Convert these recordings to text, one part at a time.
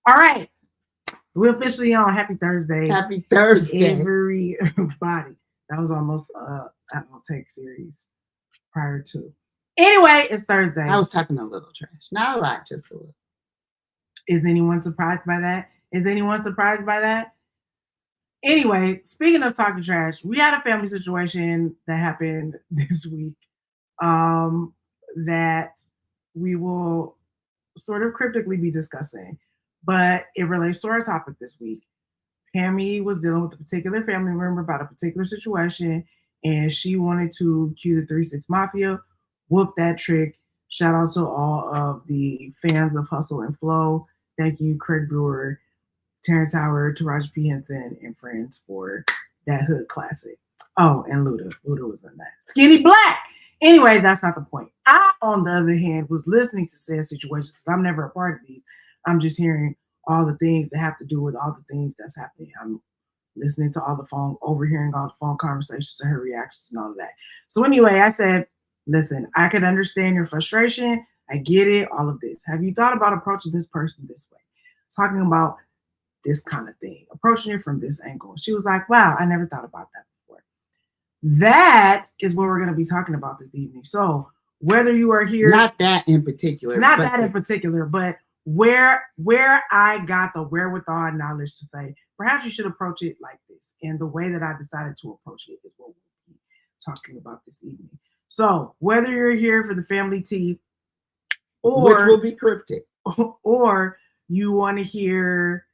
All right. We're officially on. Happy Thursday. Happy Thursday. Everybody. That was almost outtake series prior to. Anyway, it's Thursday. I was talking a little trash. Not a lot, just a little. Is anyone surprised by that? Is anyone surprised by that? Anyway, speaking of talking trash, we had a family situation that happened this week that we will sort of cryptically be discussing, but it relates to our topic this week. Pammy was dealing with a particular family member about a particular situation, and she wanted to cue the 3-6 Mafia, whoop that trick. Shout out to all of the fans of Hustle and Flow. Thank you, Craig Brewer, Terrence Howard, Taraji P. Henson, and friends for that hood classic. Oh, and Luda. Luda was in that. Skinny Black. Anyway, that's not the point. I, on the other hand, was listening to said situations because I'm never a part of these. I'm just hearing all the things that have to do with all the things that's happening. I'm listening to all the phone, overhearing all the phone conversations and her reactions and all of that. So anyway, I said, listen, I could understand your frustration. I get it, all of this. Have you thought about approaching this person this way? Talking about this kind of thing, approaching it from this angle. She was like, wow, I never thought about that before. That is what we're going to be talking about this evening. So whether you are here, not that in particular, but where I got the wherewithal and knowledge to say, perhaps you should approach it like this. And the way that I decided to approach it is what we'll be talking about this evening. So whether you're here for the family tea, or which will be cryptic, or you want to hear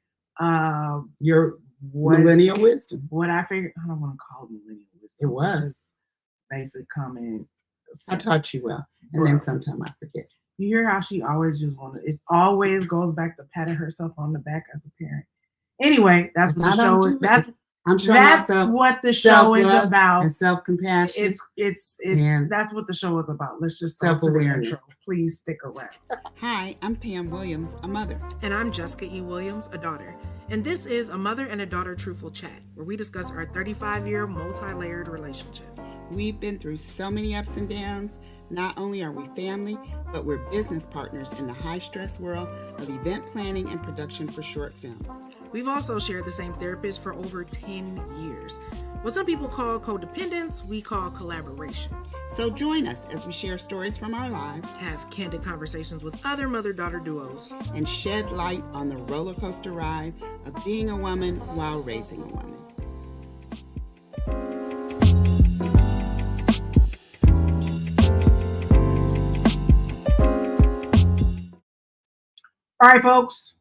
your millennial wisdom. What I figured, I don't want to call it millennial wisdom. It was just basic comment. I taught you well, and then sometime I forget. You hear how she always just wanted. It always goes back to patting herself on the back as a parent. Anyway, that's what the show is. I'm sure that's what the show is about. And self-compassion. It's that's what the show is about. Let's just self-awareness. Please stick around. Hi, I'm Pam Williams, a mother. And I'm Jessica E. Williams, a daughter. And this is a mother and a daughter truthful chat, where we discuss our 35-year multi-layered relationship. We've been through so many ups and downs. Not only are we family, but we're business partners in the high-stress world of event planning and production for short films. We've also shared the same therapist for over 10 years. What some people call codependence, we call collaboration. So join us as we share stories from our lives, have candid conversations with other mother-daughter duos, and shed light on the roller coaster ride of being a woman while raising a woman. All right, folks.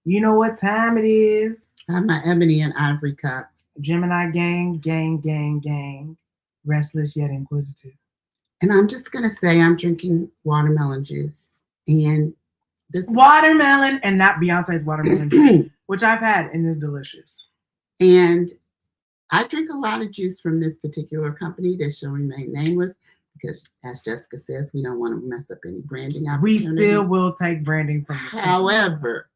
You know what time it is. I have my ebony and ivory cup. Gemini gang. Restless yet inquisitive. And I'm just going to say I'm drinking watermelon juice. And this watermelon and not Beyonce's watermelon juice, which I've had and is delicious. And I drink a lot of juice from this particular company that shall remain nameless because, as Jessica says, we don't want to mess up any branding opportunities. We still will take branding from this. However,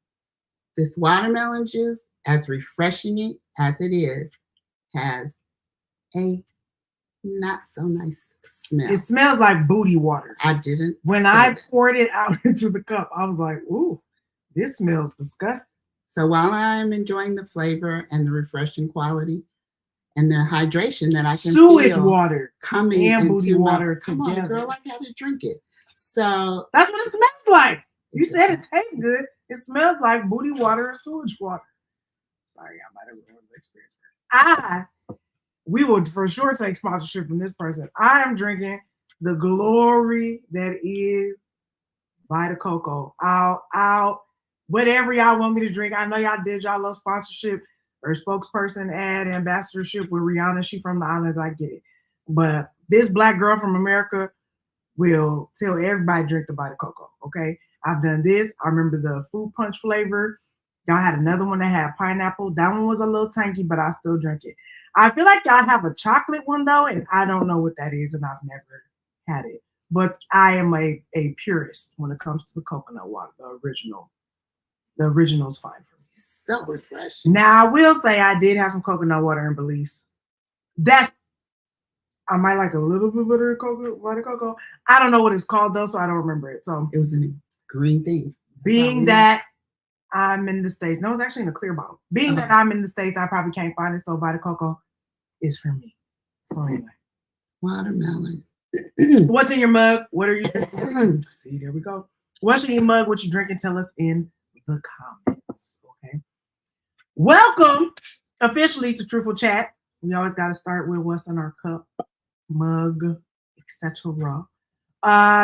this watermelon juice, as refreshing as it is, has a not so nice smell. It smells like booty water. I didn't. When I poured it out into the cup, I was like, ooh, this smells disgusting. So while I'm enjoying the flavor and the refreshing quality and the hydration that I can sewage feel water coming and booty into water come together. On, girl, I gotta drink it. So that's what it smells like. You said it tastes good. It smells like booty water or sewage water. Sorry, I might have ruined the experience. We will for sure take sponsorship from this person. I am drinking the glory that is Vita Coco. I'll whatever y'all want me to drink. I know y'all did y'all little sponsorship or spokesperson ad ambassadorship with Rihanna. She from the islands. I get it. But this black girl from America will tell everybody drink the Vita Coco. Okay. I've done this. I remember the fruit punch flavor. Y'all had another one that had pineapple. That one was a little tanky, but I still drink it. I feel like y'all have a chocolate one though, and I don't know what that is, and I've never had it. But I am a purist when it comes to the coconut water, the original. The original is fine for me. It's so refreshing. Now I will say I did have some coconut water in Belize. I might like a little bit of Vita Coco. I don't know what it's called though, so I don't remember it. So it was in a green thing. Being that I'm in the States. No, it's actually in a clear bottle. Being that I'm in the States, I probably can't find it. So Vita Coco is for me. So anyway. Watermelon. What's in your mug? What are you drinking? See, there we go. What's in your mug? What you drinking? Tell us in the comments. Okay. Welcome officially to Truthful Chats. We always got to start with what's in our cup, mug, etc.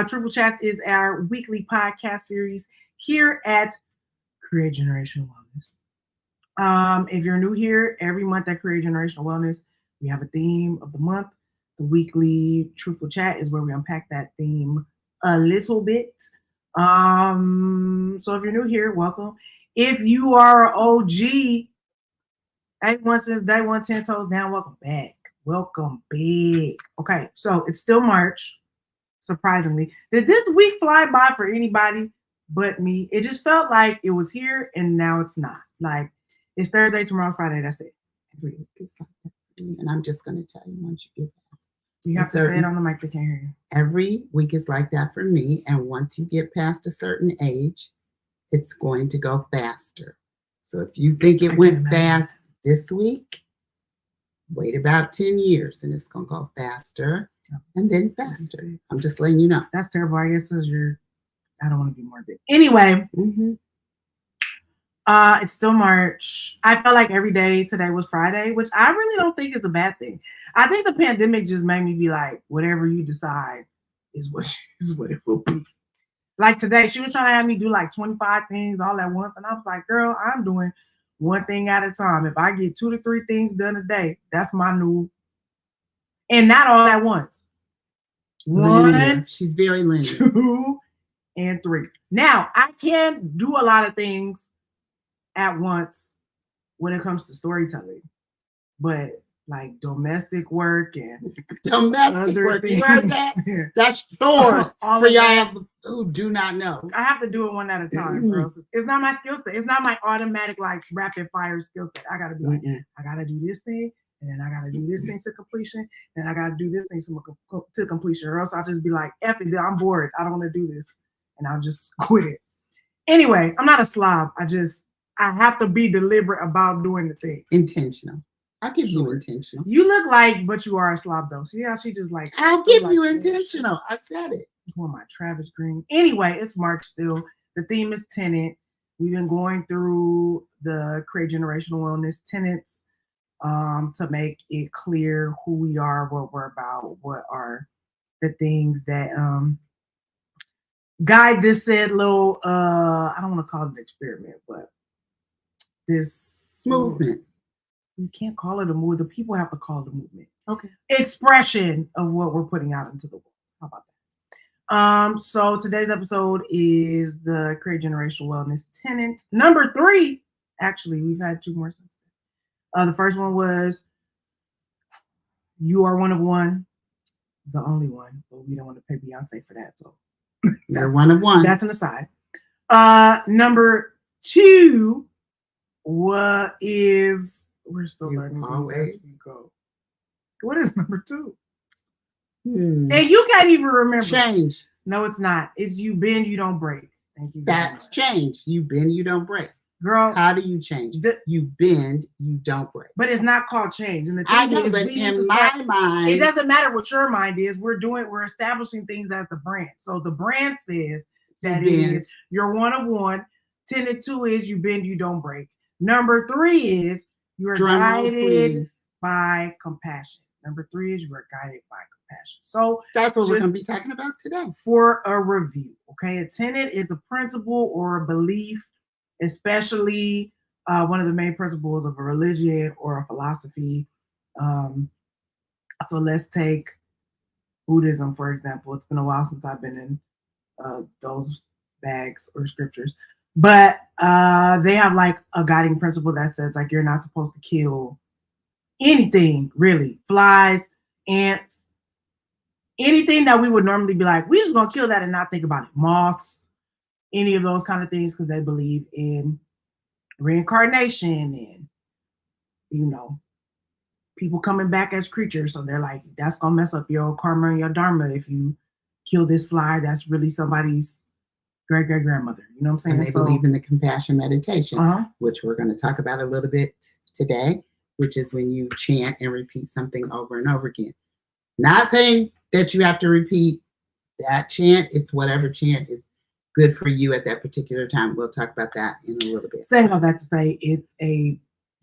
Truthful Chats is our weekly podcast series here at Create Generational Wellness. If you're new here, every month at Create Generational Wellness, we have a theme of the month. The weekly Truthful Chat is where we unpack that theme a little bit. So if you're new here, welcome. If you are an OG, A1 since day one, 10 toes down, welcome back. Welcome back. Okay, so it's still March, surprisingly. Did this week fly by for anybody but me? It just felt like it was here and now it's not. Like, it's Thursday, tomorrow, Friday, that's it. Every week is like that. And I'm just going to tell you once you get past. You have to say it on the mic, they can't hear you. Every week is like that for me. And once you get past a certain age, it's going to go faster. So if you think it went fast this week, wait about 10 years and it's going to go faster and then faster. I'm just letting you know. That's terrible. I guess because I don't want to be morbid. Anyway, it's still March. I felt like every day today was Friday, which I really don't think is a bad thing. I think the pandemic just made me be like, whatever you decide is what it will be. Like today, she was trying to have me do like 25 things all at once. And I was like, girl, I'm doing one thing at a time. If I get 2 to 3 things done a day, that's my new, and not all at once. Linear. 1, she's very linear. 2, and 3. Now, I can do a lot of things at once when it comes to storytelling, but like domestic work and domestic work, you heard that? That's chores for y'all who do not know. I have to do it one at a time, bro. It's not my skill set. It's not my automatic like rapid fire skill set. I gotta be like, I gotta do this thing, and then I gotta do this thing to completion, and I gotta do this thing to completion, or else I'll just be like, F it, I'm bored. I don't want to do this, and I'll just quit it. Anyway, I'm not a slob. I have to be deliberate about doing the thing. Intentional. I'll give you intentional. You look like, but you are a slob though. See how she just like. I'll give you intentional. I said it. Oh, my Travis Green. Anyway, it's March still. The theme is Tenet. We've been going through the Create Generational Wellness tenets to make it clear who we are, what we're about, what are the things that guide this said little I don't want to call it an experiment, but this movement. You can't call it a movement. The people have to call it a movement. Okay. Expression of what we're putting out into the world. How about that? So today's episode is the Create Generational Wellness Tenet. Number 3. Actually, we've had 2 more since then. The first one was you are one of one, the only one, but we don't want to pay Beyonce for that. So you're one of one. That's an aside. Number 2, what is we're still learning as we go. What is number 2? And you can't even remember. Change. No, it's not. It's you bend, you don't break. Thank you. That's change. You bend, you don't break. Girl, how do you change? You bend, you don't break. But it's not called change. And the thing I know, is, but in my mind, it doesn't matter what your mind is. We're establishing things as the brand. So the brand says that is you're one of one. Tenet 2 is you bend, you don't break. Number 3 is you are guided by compassion. Number 3 is you are guided by compassion. So that's what we're going to be talking about today. For a review, okay? A tenet is a principle or a belief, especially one of the main principles of a religion or a philosophy. So let's take Buddhism, for example. It's been a while since I've been in those bags or scriptures. But they have like a guiding principle that says like you're not supposed to kill anything, really. Flies, ants, anything that we would normally be like, we're just gonna kill that and not think about it. Moths, any of those kind of things, because they believe in reincarnation and, you know, people coming back as creatures. So they're like, that's gonna mess up your karma and your dharma if you kill this fly. That's really somebody's great-great-grandmother. You know what I'm saying? And they believe in the compassion meditation, which we're going to talk about a little bit today, which is when you chant and repeat something over and over again. Not saying that you have to repeat that chant. It's whatever chant is good for you at that particular time. We'll talk about that in a little bit. Saying all that to say, it's a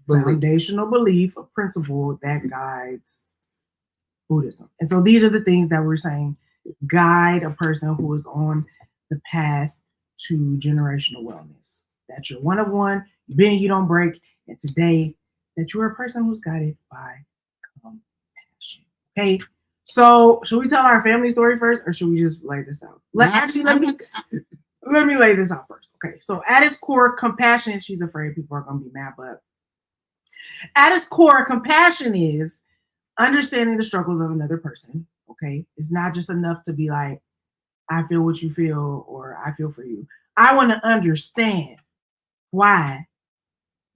foundational belief, a principle that guides Buddhism. And so these are the things that we're saying guide a person who is on the path to generational wellness. That you're one of one, you bend, you don't break, and today that you're a person who's guided by compassion. Okay, so should we tell our family story first, or should we just lay this out? Let me lay this out first. Okay, so at its core, compassion. She's afraid people are gonna be mad, but at its core, compassion is understanding the struggles of another person. Okay, it's not just enough to be like, I feel what you feel, or I feel for you. I want to understand why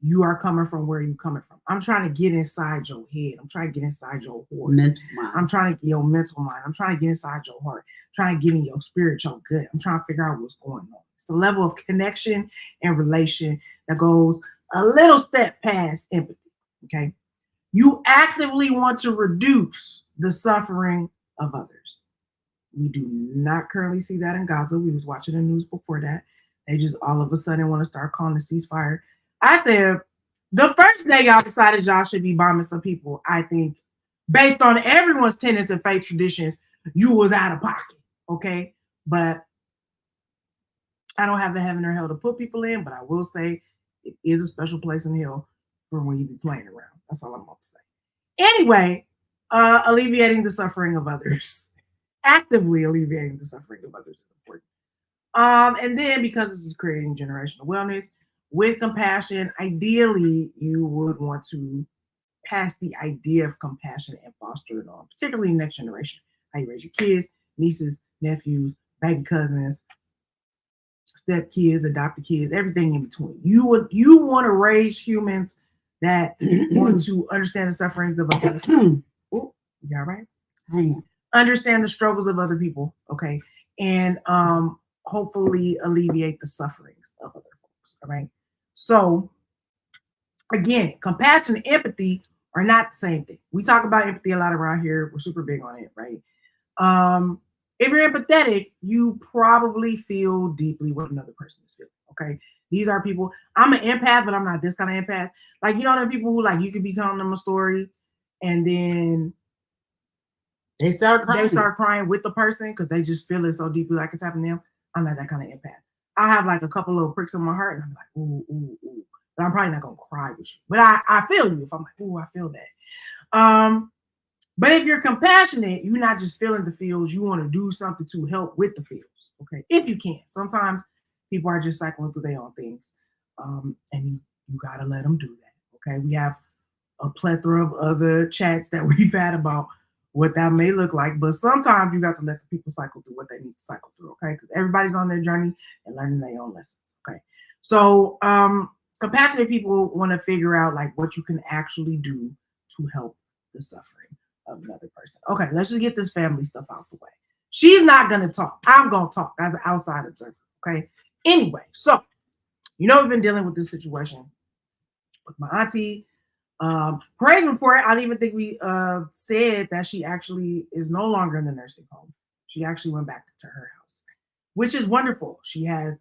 you are coming from where you're coming from. I'm trying to get inside your head. I'm trying to get inside your heart. Mental mind. I'm trying to get your mental mind. I'm trying to get inside your heart. I'm trying to get in your spirit, your gut. I'm trying to figure out what's going on. It's the level of connection and relation that goes a little step past empathy. Okay. You actively want to reduce the suffering of others. We do not currently see that in Gaza. We was watching the news before that. They just all of a sudden want to start calling the ceasefire. I said, the first day y'all decided y'all should be bombing some people, I think, based on everyone's tenets and faith traditions, you was out of pocket, okay? But I don't have a heaven or hell to put people in, but I will say it is a special place in hell for when you be playing around. That's all I'm going to say. Anyway, alleviating the suffering of others. Actively alleviating the suffering of others is important. And then because this is creating generational wellness with compassion, ideally you would want to pass the idea of compassion and foster it on, particularly next generation. How you raise your kids, nieces, nephews, baby cousins, step kids, adopted kids, everything in between. You want to raise humans that want to understand the sufferings of others. Oh, you all right? I am. Understand the struggles of other people, okay, and hopefully alleviate the sufferings of other folks. All right. So again, compassion and empathy are not the same thing. We talk about empathy a lot around here. We're super big on it, right? If you're empathetic, you probably feel deeply what another person is feeling. Okay. These are people. I'm an empath, but I'm not this kind of empath. Like, you know, there are people who, like, you could be telling them a story and then they start crying with the person because they just feel it so deeply, like it's happening to them. I'm not that kind of empath. I have like a couple little pricks in my heart, and I'm like, ooh, ooh, ooh. But I'm probably not gonna cry with you. But I feel you if I'm like, ooh, I feel that. But if you're compassionate, you're not just feeling the feels. You want to do something to help with the feels. Okay, if you can. Sometimes people are just cycling through their own things, and you gotta let them do that. Okay, we have a plethora of other chats that we've had about what that may look like, but sometimes you got to let the people cycle through what they need to cycle through, okay? Because everybody's on their journey and learning their own lessons, okay? So compassionate people want to figure out like what you can actually do to help the suffering of another person. Okay, let's just get this family stuff out the way. She's not gonna talk. I'm gonna talk as an outside observer, okay? Anyway, so you know we've been dealing with this situation with my auntie. Praise report, I don't even think we said that she actually is no longer in the nursing home. She actually went back to her house, which is wonderful. She has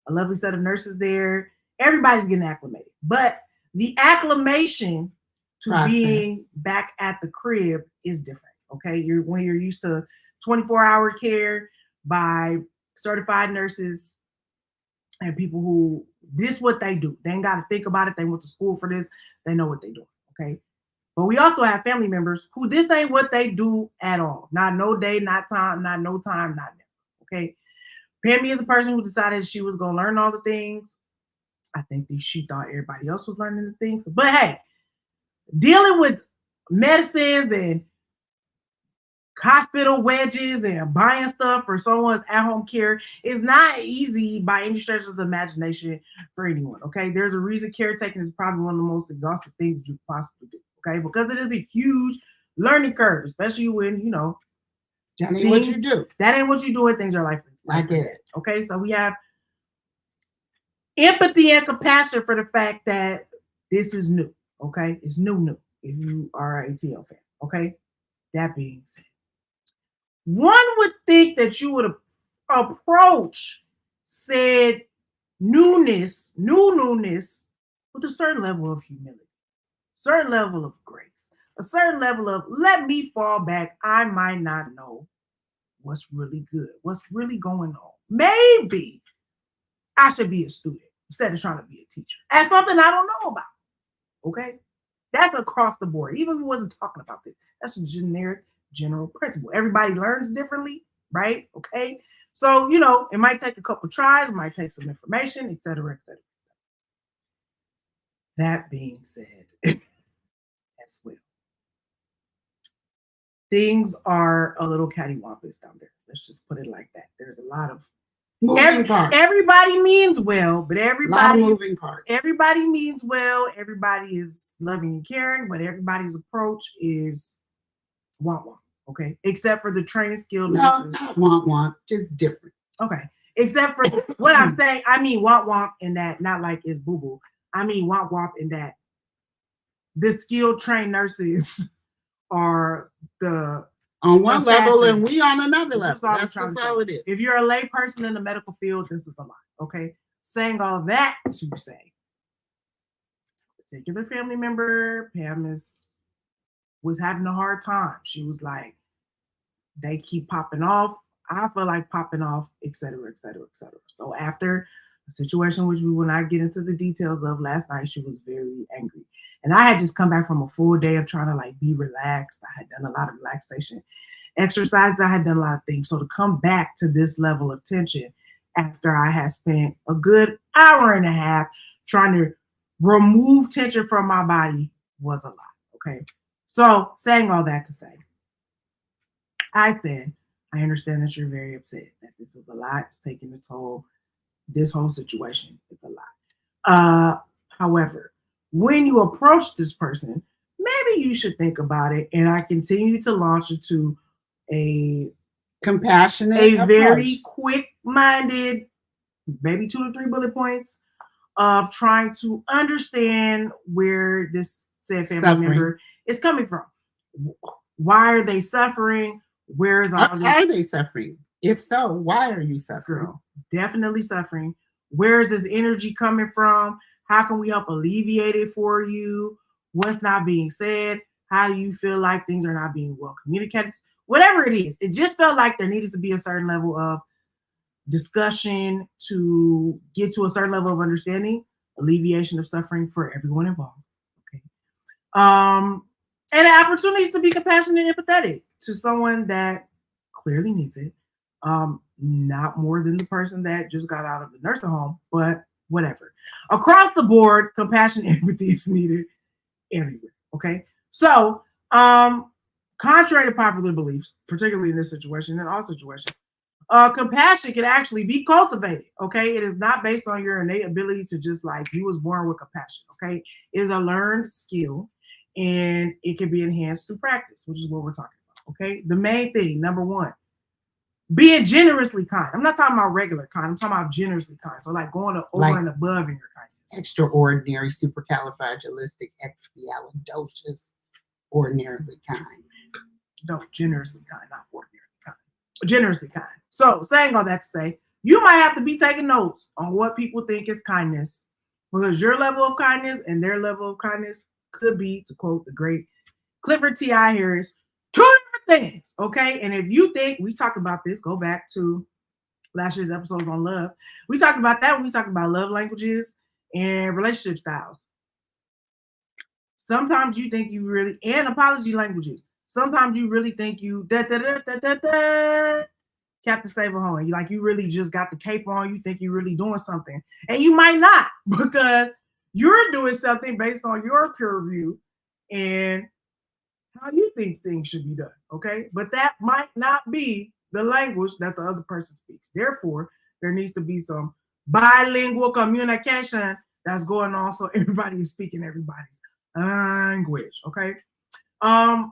a lovely set of nurses there. Everybody's getting acclimated. But the acclimation to being back at the crib is different. Okay. When you're used to 24-hour care by certified nurses and people who this what they do. They ain't got to think about it. They went to school for this. They know what they do. Okay. But we also have family members who this ain't what they do at all. Not no day, not time, not no time, not never. Okay. Pammy is a person who decided she was going to learn all the things. I think that she thought everybody else was learning the things. But hey, dealing with medicines and hospital wedges and buying stuff for someone's at-home care is not easy by any stretch of the imagination for anyone, okay? There's a reason caretaking is probably one of the most exhaustive things that you possibly do, okay? Because it is a huge learning curve, especially when, you know, that ain't what you do. That ain't what you do when things are life. I get it. Okay, so we have Empathy and compassion for the fact that this is new. Okay, it's new. If you are a TL fan, okay. That being said, one would think that you would approach said new newness with a certain level of humility, certain level of grace, a certain level of let me fall back. I might not know what's really good, what's really going on. Maybe I should be a student instead of trying to be a teacher. That's something I don't know about. Okay. That's across the board. Even if we wasn't talking about this, that's a generic general principle. Everybody learns differently, right? Okay. So, it might take a couple tries, it might take some information, et cetera, et cetera. That being said, as well, things are a little cattywampus down there. Let's just put it like that. There's a lot of moving parts. Everybody means well, but everybody moving parts. Everybody means well. Everybody is loving and caring, but everybody's approach is womp. Okay, except for the trained skilled nurses. No, not womp, just different. Okay, except for what I'm saying. I mean womp in that, not like it's boo boo. I mean womp in that the skilled trained nurses are the on one level and we on another level. That's all it is. If you're a lay person in the medical field, this is a lot. Okay. Saying all that to say, particular family member, Pam was having a hard time. She was like, they keep popping off. I feel like popping off, et cetera, et cetera, et cetera. So after a situation which we will not get into the details of last night, she was very angry. And I had just come back from a full day of trying to be relaxed. I had done a lot of relaxation exercises. I had done a lot of things. So to come back to this level of tension after I had spent a good hour and a half trying to remove tension from my body was a lot. Okay. So saying all that to say, I said, I understand that you're very upset, that this is a lot. It's taking a toll. This whole situation is a lot. However, when you approach this person, maybe you should think about it. And I continue to launch into a compassionate, very quick-minded, maybe 2 to 3 bullet points of trying to understand where this said family member is coming from. Why are they suffering? Where is all this? Are they suffering? If so, why are you suffering? Girl, definitely suffering. Where is this energy coming from? How can we help alleviate it for you? What's not being said? How do you feel like things are not being well communicated? Whatever it is, it just felt like there needed to be a certain level of discussion to get to a certain level of understanding, alleviation of suffering for everyone involved. Okay. And an opportunity to be compassionate and empathetic to someone that clearly needs it. Not more than the person that just got out of the nursing home, but whatever. Across the board, compassion and empathy is needed everywhere. Okay. So, contrary to popular beliefs, particularly in this situation and all situations, compassion can actually be cultivated. Okay. It is not based on your innate ability to just you was born with compassion. Okay. It is a learned skill and it can be enhanced through practice, which is what we're talking about. Okay. The main thing, number one, being generously kind. I'm not talking about regular kind. I'm talking about generously kind. So going over and above in your kindness. Extraordinary, supercalifragilisticexpialidocious, ordinarily kind. No, generously kind, not ordinarily kind. Generously kind. So saying all that to say, you might have to be taking notes on what people think is kindness, because your level of kindness and their level of kindness could be, to quote the great Clifford T.I. Harris, 2 different things. Okay. And if you think, we talked about this, go back to last year's episode on love. We talked about that when we talked about love languages and relationship styles. Sometimes you think you really, and apology languages. Sometimes you really think you Captain Save-A-Home. You really just got the cape on. You think you're really doing something. And you might not, because you're doing something based on your peer review and how you think things should be done. Okay. But that might not be the language that the other person speaks. Therefore, there needs to be some bilingual communication that's going on so everybody is speaking everybody's language. Okay.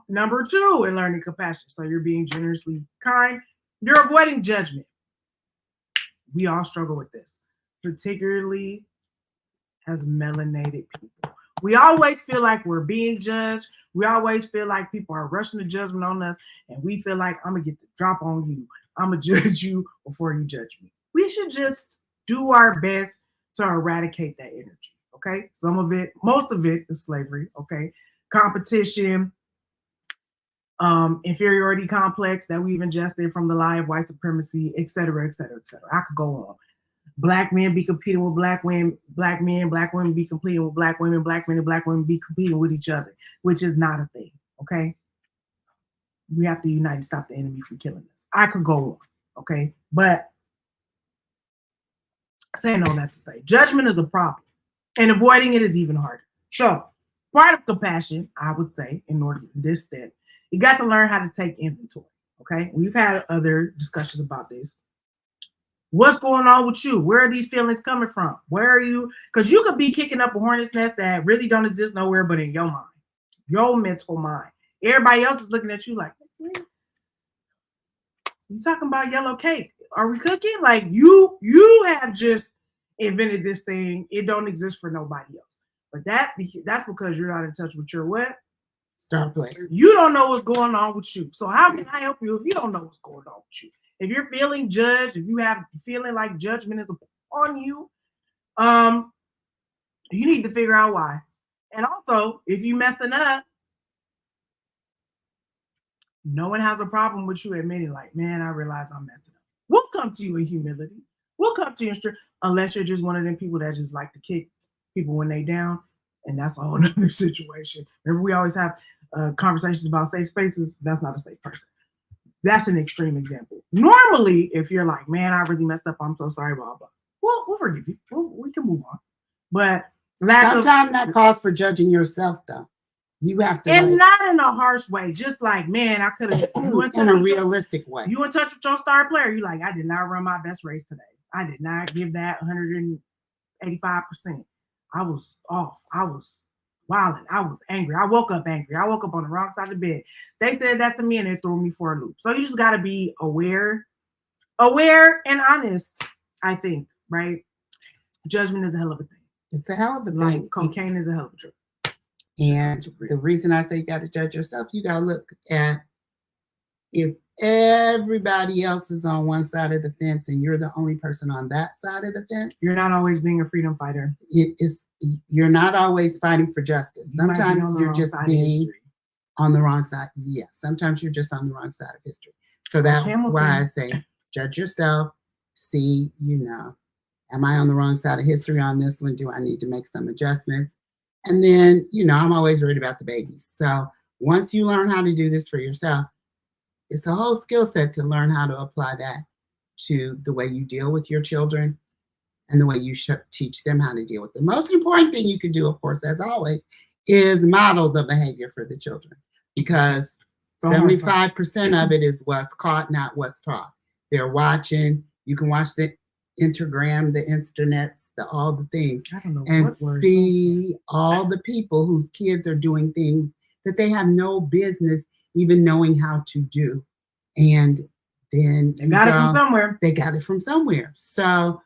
Number 2, in learning compassion. So you're being generously kind. You're avoiding judgment. We all struggle with this, particularly as melanated people. We always feel like we're being judged. We always feel like people are rushing to judgment on us, and we feel like I'm gonna get the drop on you. I'm gonna judge you before you judge me. We should just do our best to eradicate that energy. Okay, some of it, most of it is slavery. Okay, competition, inferiority complex that we've ingested from the lie of white supremacy, et cetera, et cetera, et cetera. I could go on. Black men be competing with black women, black women be competing with black women, black men and black women be competing with each other, which is not a thing. Okay. We have to unite and stop the enemy from killing us. I could go on. Okay. But saying all that to say, judgment is a problem and avoiding it is even harder. So, part of compassion, I would say, in order to this step, you got to learn how to take inventory. Okay. We've had other discussions about this. What's going on with you? Where are these feelings coming from? Where are you? Because you could be kicking up a hornet's nest that really don't exist nowhere but in your mind, your mental mind. Everybody else is looking at you like, you talking about yellow cake? Are we cooking? Like you have just invented this thing. It don't exist for nobody else. But that's because you're not in touch with your what? Star player. You don't know what's going on with you. So how can I help you if you don't know what's going on with you? If you're feeling judged, if you have feeling like judgment is upon you, you need to figure out why. And also, if you messing up, no one has a problem with you admitting, like, man, I realize I'm messing up. We'll come to you in humility. We'll come to you in strength, unless you're just one of them people that just like to kick people when they down, and that's a whole other situation. Remember, we always have conversations about safe spaces. That's not a safe person. That's an extreme example. Normally, if you're like, man, I really messed up, I'm so sorry, blah, blah, we'll forgive you. We can move on. But sometimes that calls for judging yourself, though. You have to, and not in a harsh way, just like, man, I could have in a realistic way. You in touch with your star player. You like, I did not run my best race today. I did not give that 185%. I was off. I was wilding. I was angry. I woke up angry. I woke up on the wrong side of the bed. They said that to me and they threw me for a loop. So you just got to be aware and honest, I think, right? Judgment is a hell of a thing. It's a hell of a thing. Like cocaine is a hell of a drug. And the reason I say you got to judge yourself, you got to look at if everybody else is on one side of the fence and you're the only person on that side of the fence. You're not always being a freedom fighter. You're not always fighting for justice. Sometimes you're just being on the wrong side. Yes, sometimes you're just on the wrong side of history. So that's why I say judge yourself, see, am I on the wrong side of history on this one? Do I need to make some adjustments? And then, I'm always worried about the babies. So once you learn how to do this for yourself, it's a whole skill set to learn how to apply that to the way you deal with your children and the way you teach them how to deal with them. The most important thing you can do, of course, as always, is model the behavior for the children, because 75% of it is what's caught, not what's taught. They're watching. You can watch the Instagram, the internets, all the things, and see all the people whose kids are doing things that they have no business even knowing how to do. And then they got it from somewhere. They got it from somewhere. So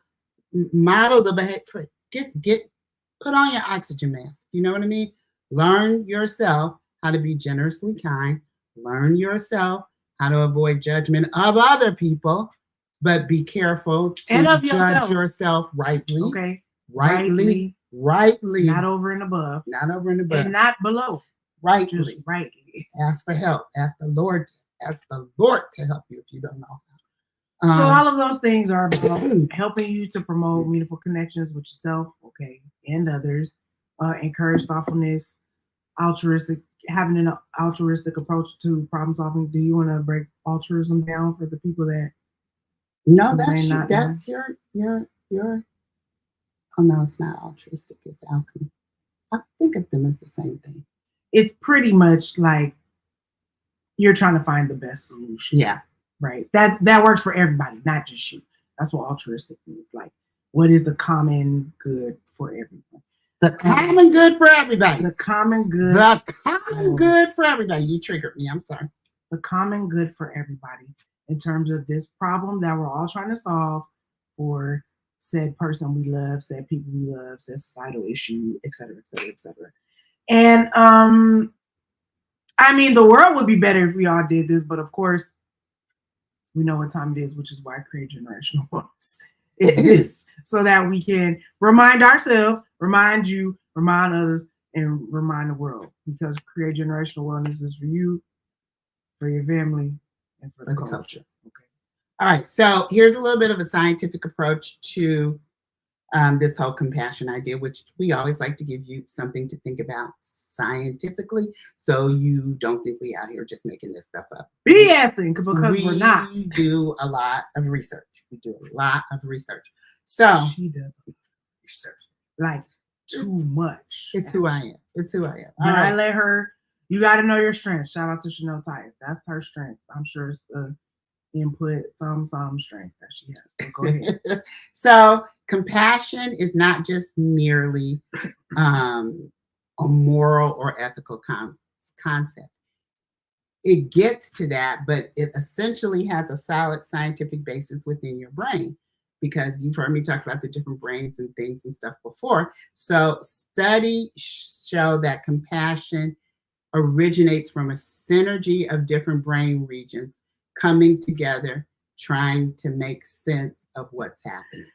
model the behavior. Put on your oxygen mask. You know what I mean? Learn yourself how to be generously kind. Learn yourself how to avoid judgment of other people. But be careful to judge yourself rightly. Okay. Rightly. Not over and above. And not below. Rightly. Just rightly. Ask for help. Ask the Lord to help you if you don't know how. So all of those things are about helping you to promote meaningful connections with yourself, and others. Encourage thoughtfulness, having an altruistic approach to problem solving. Do you want to break altruism down for the people that? No, that's your. Oh no, it's not altruistic. It's alchemy. I think of them as the same thing. It's pretty much like you're trying to find the best solution. Yeah. Right. That works for everybody, not just you. That's what altruistic means. Like, what is the common good for everyone? The common good for everybody. The common good. The common good for everybody. You triggered me. I'm sorry. The common good for everybody in terms of this problem that we're all trying to solve for said person we love, said people we love, said societal issue, et cetera, et cetera, et cetera. And I mean, the world would be better if we all did this, but of course, we know what time it is, which is why I Create Generational Wellness exists, so that we can remind ourselves, remind you, remind others, and remind the world. Because Create Generational Wellness is for you, for your family, and for the culture. Okay. All right. So here's a little bit of a scientific approach to this whole compassion idea, which we always like to give you something to think about scientifically, so you don't think we out here just making this stuff up. BSing, because we're not. We do a lot of research. So she does research, like too much. It's who I am. It's who I am. But I let her. You got to know your strengths. Shout out to Chanel Tice. That's her strength. I'm sure it's input, some strength that she has. So go ahead. So compassion is not just merely a moral or ethical concept. It gets to that, but it essentially has a solid scientific basis within your brain, because you've heard me talk about the different brains and things and stuff before. So studies show that compassion originates from a synergy of different brain regions coming together, trying to make sense of what's happening.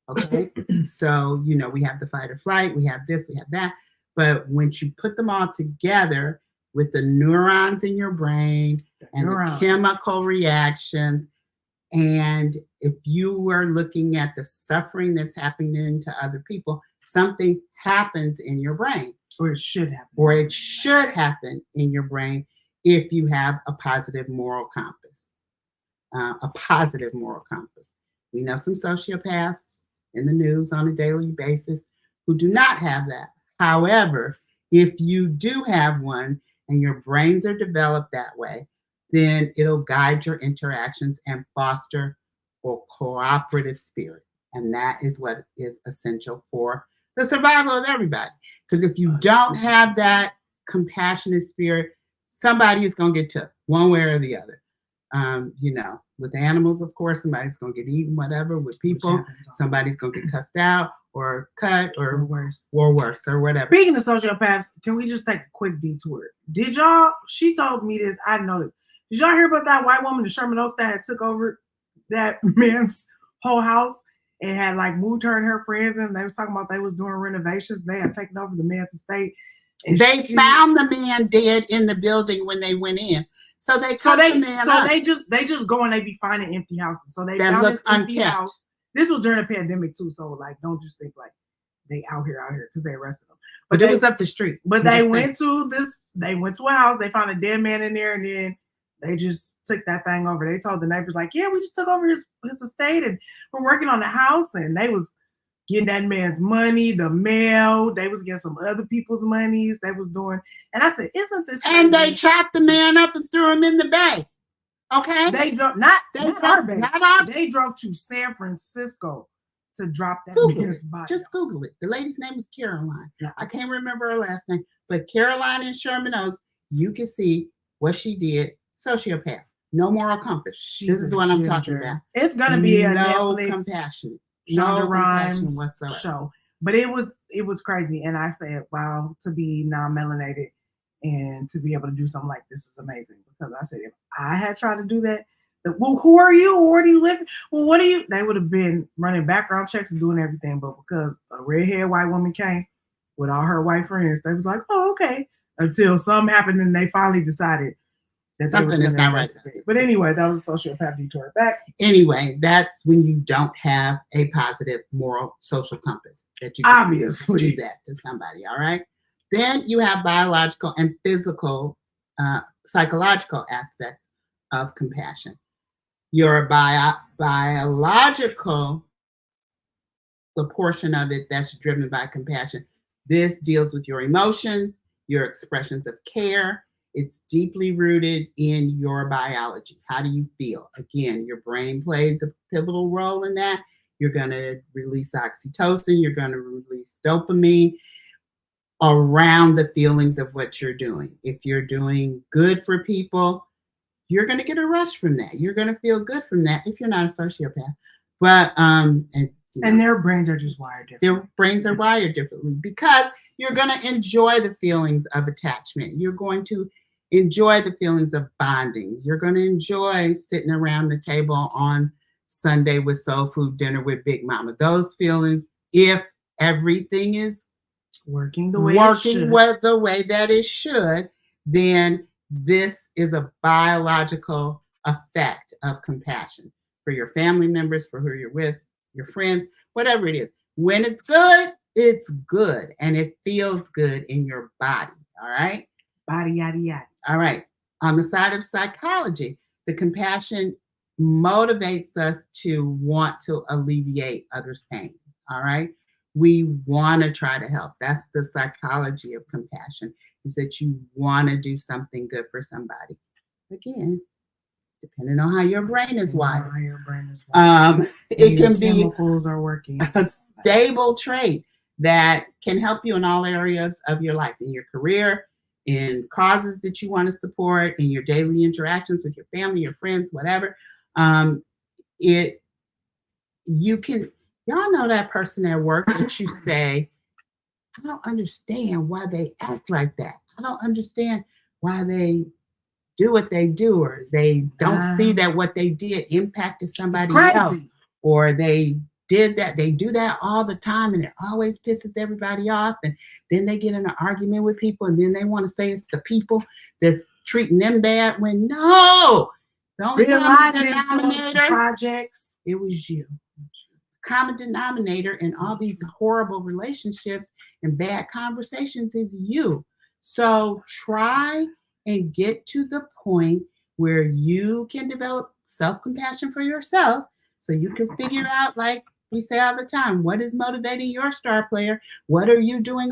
Okay. So, we have the fight or flight, we have this, we have that. But once you put them all together with the neurons in your brain and the chemical reactions, and if you were looking at the suffering that's happening to other people, something happens in your brain. Or it should happen. Or it should happen in your brain if you have a positive moral compass. We know some sociopaths in the news on a daily basis who do not have that. However, if you do have one and your brains are developed that way, then it'll guide your interactions and foster a cooperative spirit. And that is what is essential for the survival of everybody. Because if you don't have that compassionate spirit, somebody is going to get took one way or the other. With animals, of course, somebody's going to get eaten, whatever. With people, somebody's going to get cussed out or cut or worse or whatever. Speaking of sociopaths, can we just take a quick detour? She told me this, I know this. Did y'all hear about that white woman in Sherman Oaks that had took over that man's whole house and had moved her and her friends in? They was talking about they was doing renovations. They had taken over the man's estate. They found the man dead in the building when they went in. So they just go and they be finding empty houses. So they found this empty house. This was during the pandemic too. So don't just think they out here because they arrested them. But it was up the street. But they went to a house. They found a dead man in there, and then they just took that thing over. They told the neighbors yeah, we just took over his estate and we're working on the house. And they was getting that man's money, the mail. They was getting some other people's monies. They was doing, and I said, "Isn't this?" And they chopped the man up and threw him in the bay. Okay, they drove They drove to San Francisco to drop that man's body. Just Google it. The lady's name is Caroline. Yeah. I can't remember her last name, but Caroline in Sherman Oaks. You can see what she did. Sociopath, no moral compass. This is what I'm talking about. It's gonna be a no Netflix compassion. No compassion whatsoever. Show. But it was crazy. And I said, wow, to be non-melanated and to be able to do something like this is amazing. Because I said, if I had tried to do that, well, who are you? Where do you live? Well, what are you? They would have been running background checks and doing everything. But because a redhead white woman came with all her white friends, they was like, oh, okay. Until something happened and they finally decided that something is not right. But anyway, that was a sociopath detour back. Anyway, that's when you don't have a positive moral social compass that you can obviously do that to somebody. All right. Then you have biological and physical, psychological aspects of compassion. Your biological, the portion of it that's driven by compassion. This deals with your emotions, your expressions of care. It's deeply rooted in your biology. How do you feel? Again, your brain plays a pivotal role in that. You're going to release oxytocin. You're going to release dopamine around the feelings of what you're doing. If you're doing good for people, you're going to get a rush from that. You're going to feel good from that if you're not a sociopath. But and And their brains are just wired differently. Their brains are wired differently because you're going to enjoy the feelings of attachment. You're going to enjoy the feelings of bonding. You're going to enjoy sitting around the table on Sunday with soul food dinner with Big Mama. Those feelings, if everything is working the way that it should, then this is a biological effect of compassion for your family members, for who you're with, your friends, whatever it is. When it's good and it feels good in your body. All right. Body, yada, yada. All right. On the side of psychology, the compassion motivates us to want to alleviate others' pain. All right. We want to try to help. That's the psychology of compassion, is that you want to do something good for somebody. Again, depending on how your brain is wired. It can be chemicals are working. A stable trait that can help you in all areas of your life, in your career, in causes that you want to support, in your daily interactions with your family, your friends, whatever. Y'all know that person at work that you say, I don't understand why they act like that. I don't understand why they do what they do, or they don't see that what they did impacted somebody else, or they did that. They do that all the time, and it always pisses everybody off. And then they get in an argument with people, and then they want to say it's the people that's treating them bad. When no, the only common denominator projects, it was you. Common denominator in all these horrible relationships and bad conversations is you. So try and get to the point where you can develop self-compassion for yourself, so you can figure out, like we say all the time, what is motivating your star player? What are you doing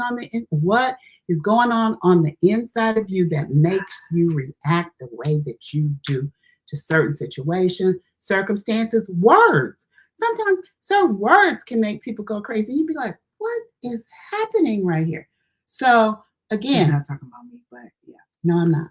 what is going on the inside of you that makes you react the way that you do to certain situations, circumstances, words. Sometimes certain words can make people go crazy. You'd be like, what is happening right here? So again, you're not talking about me, but yeah. No, I'm not.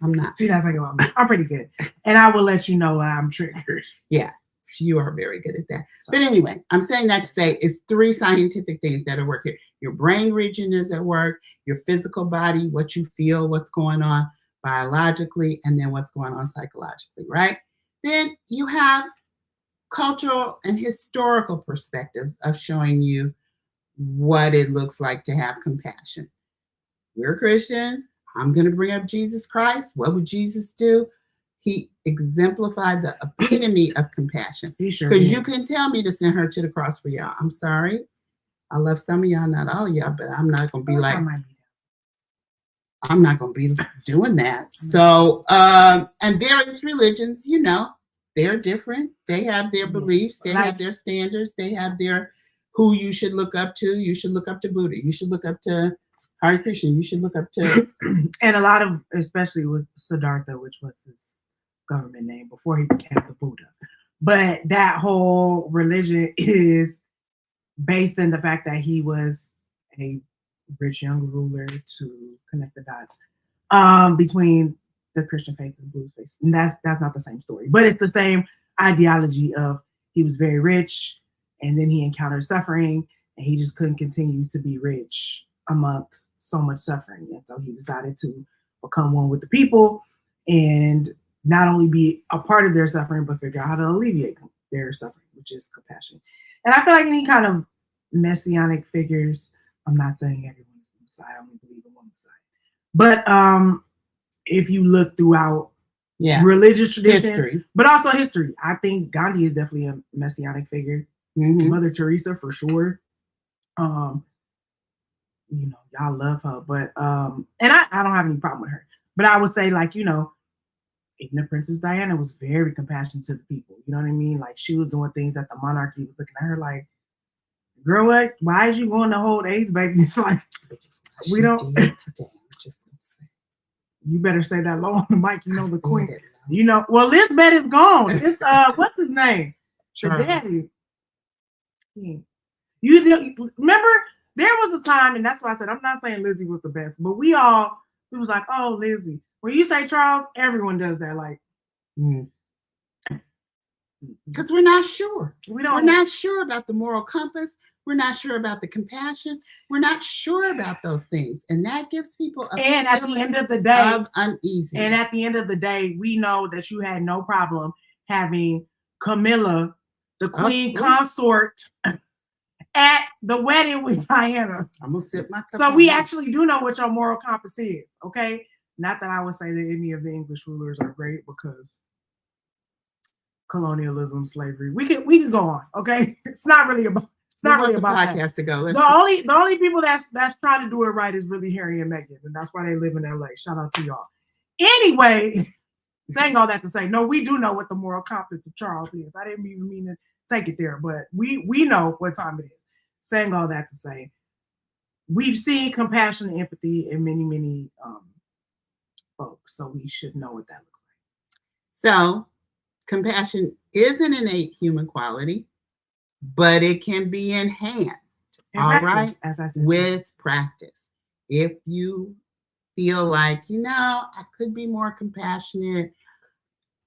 I'm not. She's not talking about me. I'm pretty good. And I will let you know when I'm triggered. Yeah, you are very good at that. So, but anyway, I'm saying that to say it's 3 scientific things that are work here. Your brain region is at work, your physical body, what you feel, what's going on biologically, and then what's going on psychologically, right? Then you have cultural and historical perspectives of showing you what it looks like to have compassion. We're Christian. I'm going to bring up Jesus Christ. What would Jesus do? He exemplified the epitome of compassion. Because you can tell me to send her to the cross for y'all. I'm sorry. I love some of y'all, not all of y'all, but I'm not going to be like, I'm not going to be doing that. So, and various religions, you know, they're different. They have their beliefs. They have their standards. They have their who you should look up to. You should look up to Buddha. You should look up to Hare Krishna. You should look up to. And a lot of, especially with Siddhartha, which was his government name before he became the Buddha. But that whole religion is based in the fact that he was a rich young ruler to connect the dots between the Christian faith and the Buddhist faith. And that's not the same story, but it's the same ideology of he was very rich and then he encountered suffering and he just couldn't continue to be rich amongst so much suffering. And so he decided to become one with the people and not only be a part of their suffering, but figure out how to alleviate their suffering, which is compassion. And I feel like any kind of messianic figures, I'm not saying everyone is the Messiah, I only believe in one Messiah. But if you look throughout religious tradition, but also history, I think Gandhi is definitely a messianic figure. Mm-hmm. Mother Teresa for sure. You know, y'all love her, but and I don't have any problem with her. But I would say, like, you know, even the Princess Diana was very compassionate to the people. You know what I mean? Like, she was doing things that the monarchy was looking at her like, girl, what? Why is you going to hold AIDS babies? Like, we don't. You better say that low on the mic. You know the queen. You know, well, Lisbeth is gone. It's what's his name? Charles. The daddy. Yeah. You remember there was a time, and that's why I said I'm not saying Lizzie was the best, but we was like, oh, Lizzie. When you say Charles, everyone does that. Like, Because we're not sure. We don't. We're not sure about the moral compass. We're not sure about the compassion. We're not sure about those things. And that gives people a and at the end of the day, of uneasiness. And at the end of the day, we know that you had no problem having Camilla, the queen consort, at the wedding with Diana. I'm gonna sip my cup. So we actually do know what your moral compass is, okay? Not that I would say that any of the English rulers are great, because colonialism, slavery. We can go on, okay? It's not really about podcast that. To go. The only people that's trying to do it right is really Harry and Meghan, and that's why they live in LA. Shout out to y'all. Anyway, saying all that to say, no, we do know what the moral compass of Charles is. I didn't even mean to take it there, but we know what time it is. Saying all that to say, we've seen compassion and empathy in many folks, so we should know what that looks like. So, compassion is an innate human quality, but it can be enhanced. Right, as I said, with practice. If you feel like, I could be more compassionate,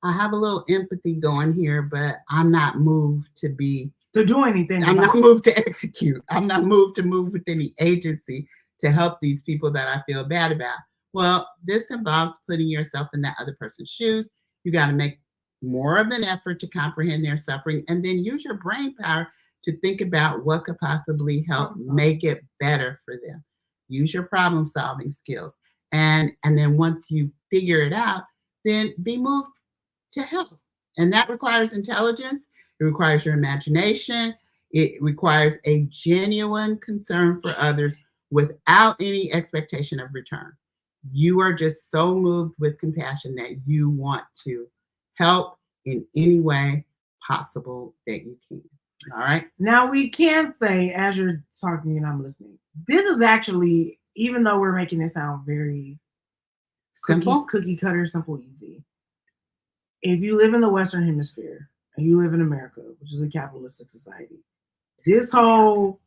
I have a little empathy going here, but I'm not moved to do anything. I'm not moved to execute. I'm not moved to move with any agency to help these people that I feel bad about. Well, this involves putting yourself in that other person's shoes. You got to make more of an effort to comprehend their suffering, and then use your brain power to think about what could possibly help make it better for them. Use your problem solving skills. And then once you figure it out, then be moved to help. And that requires intelligence. It requires your imagination. It requires a genuine concern for others without any expectation of return. You are just so moved with compassion that you want to help in any way possible that you can. All right. Now we can say, as you're talking and I'm listening, this is actually, even though we're making it sound very simple, cookie cutter, simple, easy. If you live in the Western Hemisphere and you live in America, which is a capitalistic society, this whole,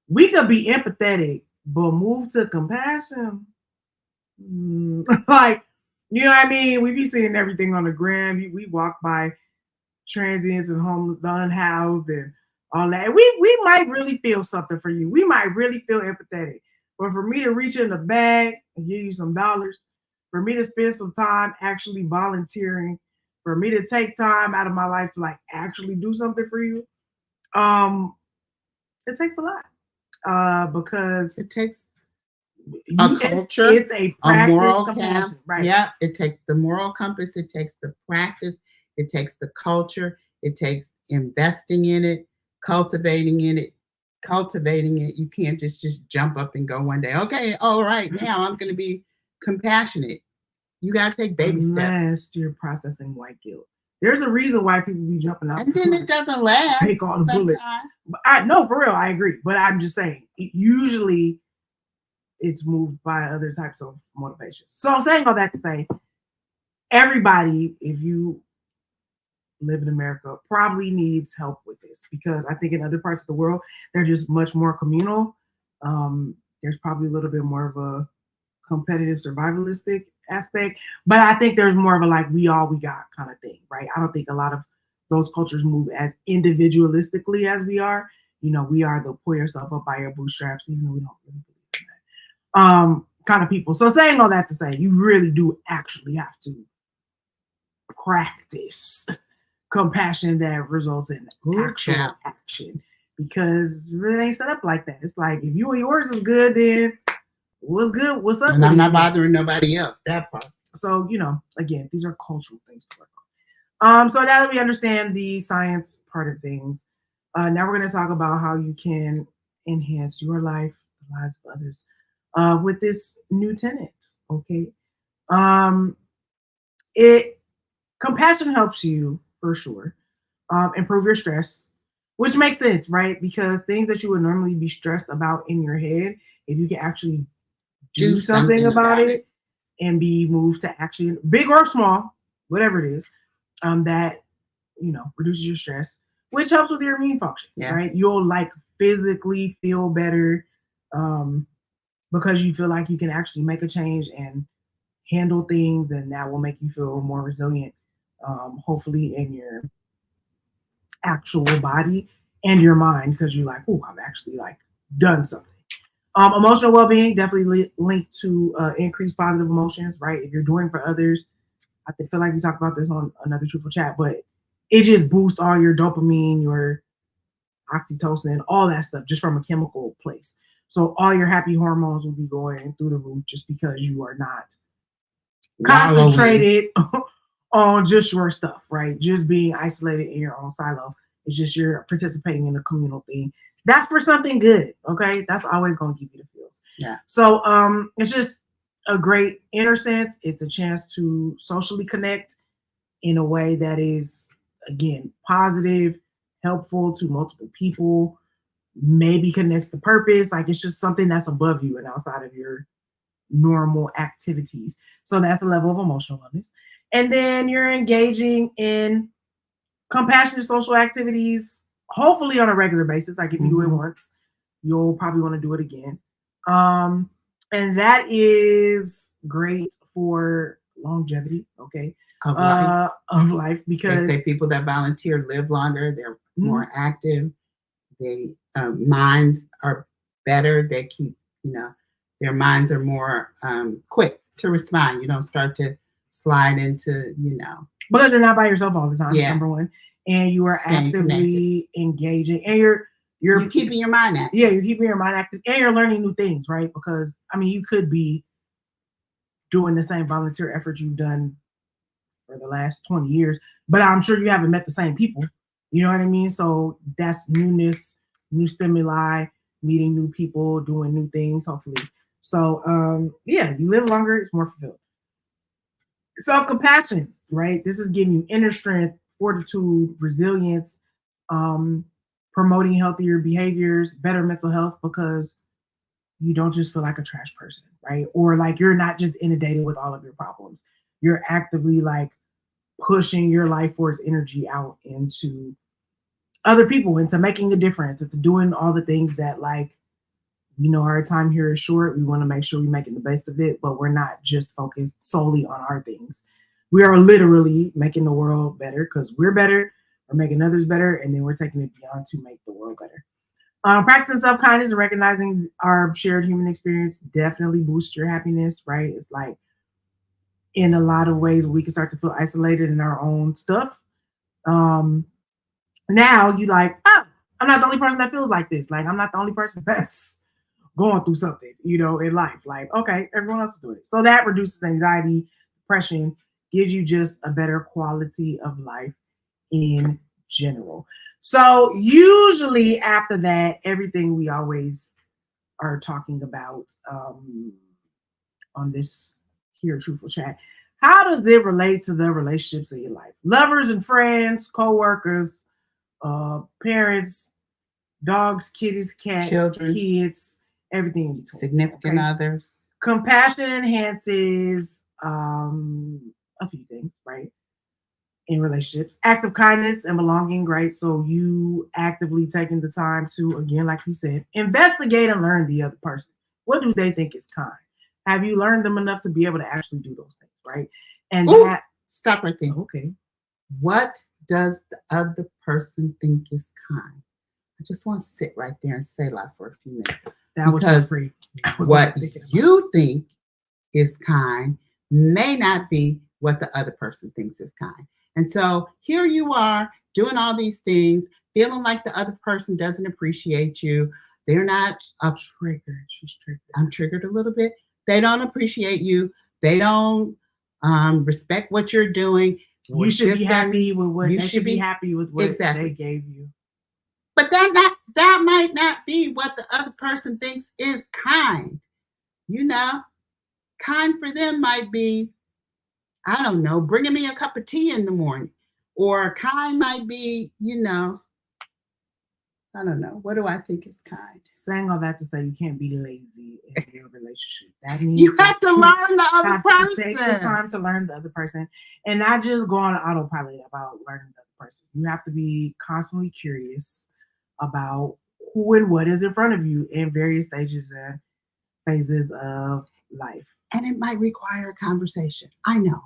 we could be empathetic, but move to compassion. Like, you know what I mean? We be seeing everything on the gram. We walk by transients and homeless, the unhoused, and all that. We might really feel something for you. We might really feel empathetic. But for me to reach in the bag and give you some dollars, for me to spend some time actually volunteering, for me to take time out of my life to like actually do something for you, it takes a lot. Because it takes a culture, it's a moral compass, right? Yeah, it takes the moral compass, it takes the practice, it takes the culture, it takes investing in it, cultivating it. You can't just jump up and go one day, okay, all right, now I'm going to be compassionate. You got to take baby steps. Unless you're processing white guilt. There's a reason why people be jumping out. And then it doesn't last. Take all the bullets. No, for real, I agree. But I'm just saying, usually it's moved by other types of motivations. So I'm saying all that to say, everybody, if you live in America, probably needs help with this, because I think in other parts of the world, they're just much more communal. There's probably a little bit more of a competitive survivalistic aspect, but I think there's more of a like we all we got kind of thing, right? I don't think a lot of those cultures move as individualistically as we are. We are the pull yourself up by your bootstraps, even though we don't really believe in that kind of people. So saying all that to say, you really do actually have to practice compassion that results in actual action, because it ain't set up like that. It's like, if you and yours is good, then what's good? What's up? And I'm not bothering nobody else. That part. So, again, these are cultural things to work on. So now that we understand the science part of things, now we're going to talk about how you can enhance your life, the lives of others, with this new tenet. Okay. Compassion helps you for sure improve your stress, which makes sense, right? Because things that you would normally be stressed about in your head, if you can actually do something about it and be moved to action, big or small, whatever it is, that reduces your stress, which helps with your immune function, right? You'll like physically feel better because you feel like you can actually make a change and handle things, and that will make you feel more resilient, hopefully in your actual body and your mind, because you're like, oh, I've actually like done something. Emotional well-being definitely linked to increased positive emotions, right? If you're doing for others, I feel like we talked about this on another Truthful Chat, but it just boosts all your dopamine, your oxytocin, all that stuff, just from a chemical place. So all your happy hormones will be going through the roof just because you are not concentrated on just your stuff, right? Just being isolated in your own silo. It's just you're participating in a communal thing. That's for something good, okay? That's always going to give you the feels. Yeah. So it's just a great inner sense. It's a chance to socially connect in a way that is, again, positive, helpful to multiple people, maybe connects to purpose. Like it's just something that's above you and outside of your normal activities. So that's a level of emotional wellness. And then you're engaging in compassionate social activities, hopefully on a regular basis. Like if you do it once, you'll probably want to do it again. And that is great for longevity, okay, of life, because they say people that volunteer live longer, they're more active, they minds are better, they keep, their minds are more quick to respond. You don't start to slide into, because you're not by yourself all the time, number one, and you are staying actively engaging, and you're keeping your mind active. Yeah, you're keeping your mind active, and you're learning new things, right? Because I mean, you could be doing the same volunteer effort you've done for the last 20 years, but I'm sure you haven't met the same people. You know what I mean? So that's newness, new stimuli, meeting new people, doing new things, hopefully. So yeah, you live longer, it's more fulfilled. Self-compassion, right? This is giving you inner strength, fortitude, resilience, promoting healthier behaviors, better mental health, because you don't just feel like a trash person, right? Or like you're not just inundated with all of your problems. You're actively like pushing your life force energy out into other people, into making a difference, into doing all the things that, like, our time here is short. We want to make sure we're making the best of it, but we're not just focused solely on our things. We are literally making the world better because we're better, we're making others better, and then we're taking it beyond to make the world better. Practicing self-kindness and recognizing our shared human experience definitely boosts your happiness, right? It's like in a lot of ways we can start to feel isolated in our own stuff. Now you like, I'm not the only person that feels like this. Like I'm not the only person that's going through something, in life. Like, okay, everyone else is doing it. So that reduces anxiety, depression, gives you just a better quality of life in general. So usually after that, everything we always are talking about on this here Truthful Chat, how does it relate to the relationships in your life? Lovers and friends, co-workers, parents, dogs, kitties, cats, children, kids, everything in between. Significant others. Compassion enhances a few things, right? In relationships, acts of kindness and belonging, right? So you actively taking the time to, again, like you said, investigate and learn the other person. What do they think is kind? Have you learned them enough to be able to actually do those things, right? And stop right there. Okay. What does the other person think is kind? I just want to sit right there and say that for a few minutes. Because what you think is kind may not be what the other person thinks is kind. And so here you are doing all these things, feeling like the other person doesn't appreciate you. They're not triggered. She's triggered. I'm triggered a little bit. They don't appreciate you. They don't respect what you're doing. You should be happy with what they should be happy with what they gave you. But that might not be what the other person thinks is kind. Kind for them might be, I don't know, bringing me a cup of tea in the morning. Or kind might be, I don't know. What do I think is kind? Saying all that to say you can't be lazy in your relationship. That means you have to learn the other person. Take the time to learn the other person and not just go on autopilot about learning the other person. You have to be constantly curious about who and what is in front of you in various stages and phases of life. And it might require a conversation. I know.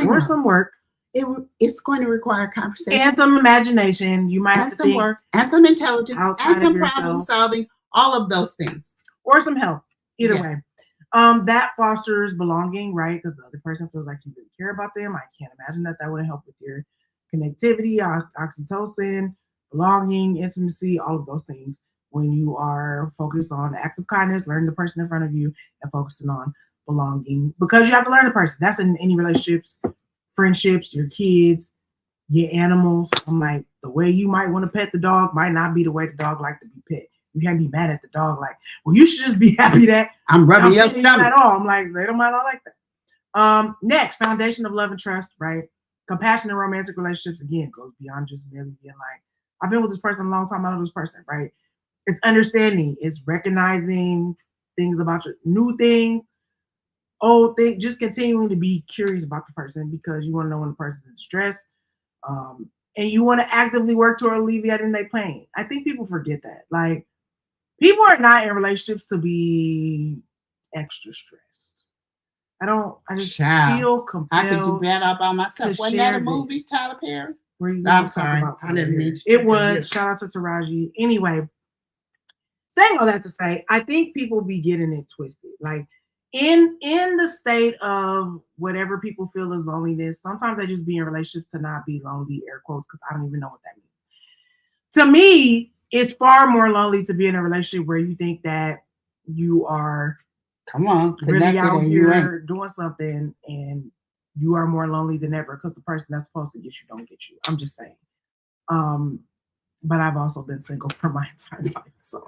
Or some work. it's going to require conversation And some imagination. You might have and to some think work and some intelligence outside and some of problem yourself. solving, all of those things. Or some help. Either Yeah. way. That fosters belonging, right? Because the other person feels like you really care about them. I can't imagine that wouldn't help with your connectivity, oxytocin, belonging, intimacy, all of those things. When you are focused on acts of kindness, learning the person in front of you, and focusing on belonging, because you have to learn the person. That's in any relationships, friendships, your kids, your animals. I'm like, the way you might want to pet the dog might not be the way the dog like to be pet. You can't be mad at the dog like, well, you should just be happy that I'm rubbing your petting you stomach. at all. I'm like, they don't might not like that. Next, foundation of love and trust, right? Compassion in romantic relationships, again, goes beyond just merely being like, I've been with this person a long time, I know this person, right? It's understanding, it's recognizing things about you, new things, old things, just continuing to be curious about the person because you want to know when the person's in distress. And you want to actively work toward alleviating their pain. I think people forget that. Like, people are not in relationships to be extra stressed. I just feel compelled. I could do bad all by myself. to Wasn't that share a movie, this. Tyler Perry? I'm sorry. I didn't mean to It jump in was. here. Shout out to Taraji. Anyway, saying all that to say, I think people be getting it twisted. Like, in the state of whatever people feel is loneliness, sometimes they just be in relationships to not be lonely, air quotes, because I don't even know what that means. To me, it's far more lonely to be in a relationship where you think that you are really out here doing something and you are more lonely than ever because the person that's supposed to get you don't get you. I'm just saying. But I've also been single for my entire life. So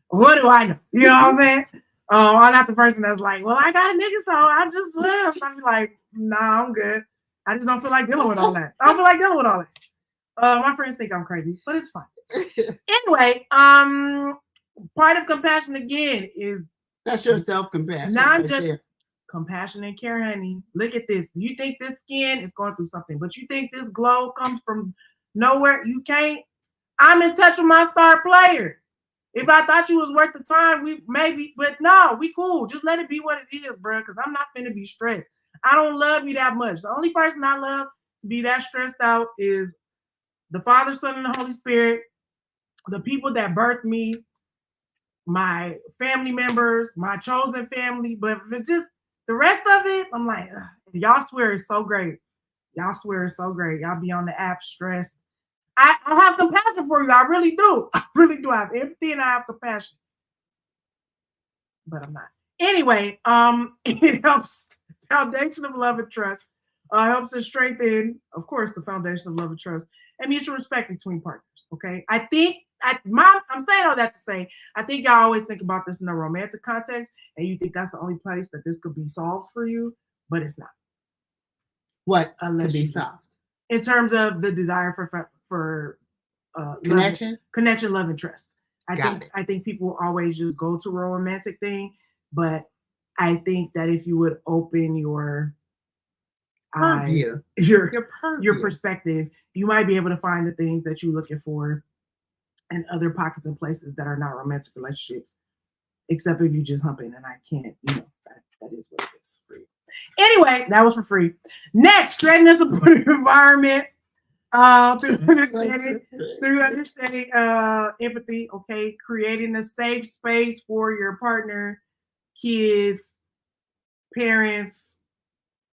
what do I know? You know what I'm saying? I'm not the person that's like, well, I got a nigga, so I just live. I'm like, nah, I'm good. I just don't feel like dealing with all that. I don't feel like dealing with all that. My friends think I'm crazy, but it's fine. Anyway, part of compassion again is that's your self-compassion. Not right just there. Compassion and care, honey. Look at this. You think this skin is going through something, but you think this glow comes from nowhere. You can't. I'm in touch with my star player. If I thought you was worth the time, we maybe, but no, we cool. Just let it be what it is, bro. Because I'm not finna be stressed. I don't love you that much. The only person I love to be that stressed out is the Father, Son, and the Holy Spirit, the people that birthed me, my family members, my chosen family. But for just the rest of it, I'm like, y'all swear it's so great. Y'all swear it's so great. Y'all be on the app stressed. I have compassion for you. I really do. I really do. I have empathy and I have compassion. But I'm not. Anyway, it helps foundation of love and trust. Helps to strengthen, of course, the foundation of love and trust and mutual respect between partners. Okay. I think I'm saying all that to say, I think y'all always think about this in a romantic context, and you think that's the only place that this could be solved for you, but it's not. What could be solved? In terms of the desire for connection, love, and trust. I think people always just go to a romantic thing, but I think that if you would open your eyes, your perspective, you might be able to find the things that you're looking for in other pockets and places that are not romantic relationships, except if you just humping, and I can't, that is what it is for you. Anyway, that was for free. Next, creating a supportive environment through understanding empathy, okay? Creating a safe space for your partner, kids, parents,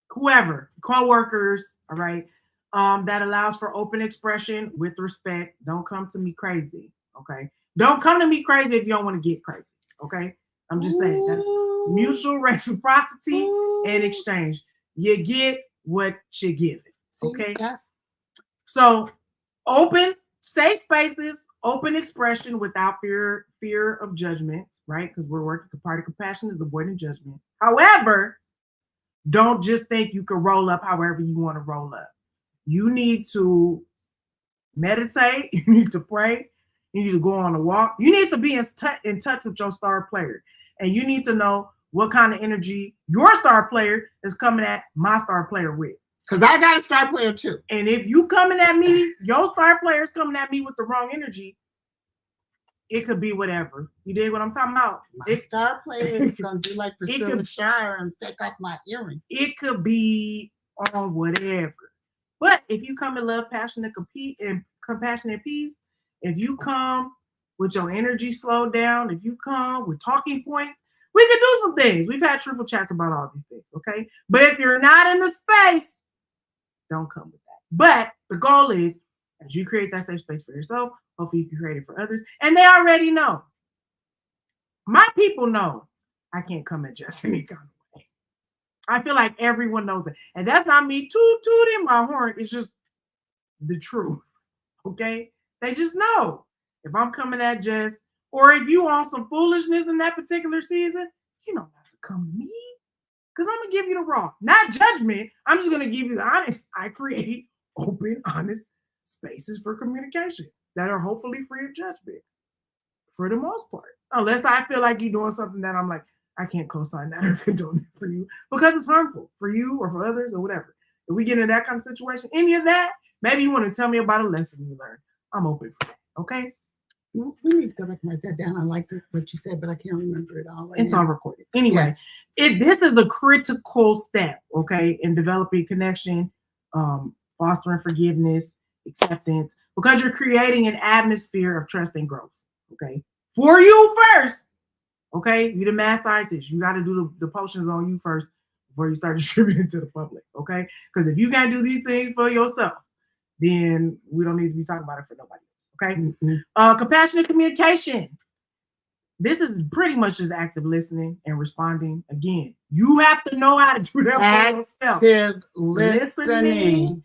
whoever, co-workers, all right? That allows for open expression with respect. Don't come to me crazy, okay? Don't come to me crazy if you don't want to get crazy, okay? I'm just saying that's mutual reciprocity and exchange. You get what you give it, okay? Yes. So open, safe spaces, open expression without fear of judgment, right? Because we're working, the part of compassion is avoiding judgment. However, don't just think you can roll up however you want to roll up. You need to meditate. You need to pray. You need to go on a walk. You need to be in touch with your star player. And you need to know what kind of energy your star player is coming at my star player with. Because I got a star player too. And if you coming at me, your star player is coming at me with the wrong energy, it could be whatever. You dig what I'm talking about? My star player is going to do like Priscilla Shire and take off my earring. It could be on whatever. But if you come in love, passion, and compassionate peace, if you come with your energy slowed down, if you come with talking points, we can do some things. We've had Truthful Chats about all these things, okay? But if you're not in the space, don't come with that. But the goal is, as you create that safe space for yourself, hopefully you can create it for others. And they already know. My people know I can't come at Jess any kind of way. I feel like everyone knows it. And that's not me tooting my horn. It's just the truth. Okay? They just know. If I'm coming at Jess, or if you on some foolishness in that particular season, you know not to come to me. Because I'm going to give you the raw. Not judgment. I'm just going to give you the honest. I create open, honest spaces for communication that are hopefully free of judgment for the most part. Unless I feel like you're doing something that I'm like, I can't co-sign that or condone it for you because it's harmful for you or for others or whatever. If we get in that kind of situation, any of that, maybe you want to tell me about a lesson you learned. I'm open for that. Okay? We need to go back and write that down. I liked what you said, but I can't remember it all. It's all recorded. Anyway, yes. This is a critical step, okay, in developing connection, fostering forgiveness, acceptance, because you're creating an atmosphere of trust and growth, okay? For you first, okay? You're the mass scientist. You got to do the potions on you first before you start distributing to the public, okay? Because if you can't do these things for yourself, then we don't need to be talking about it for nobody else, okay? Mm-hmm. Compassionate communication. This is pretty much just active listening and responding. Again, you have to know how to do that for yourself. Active listening.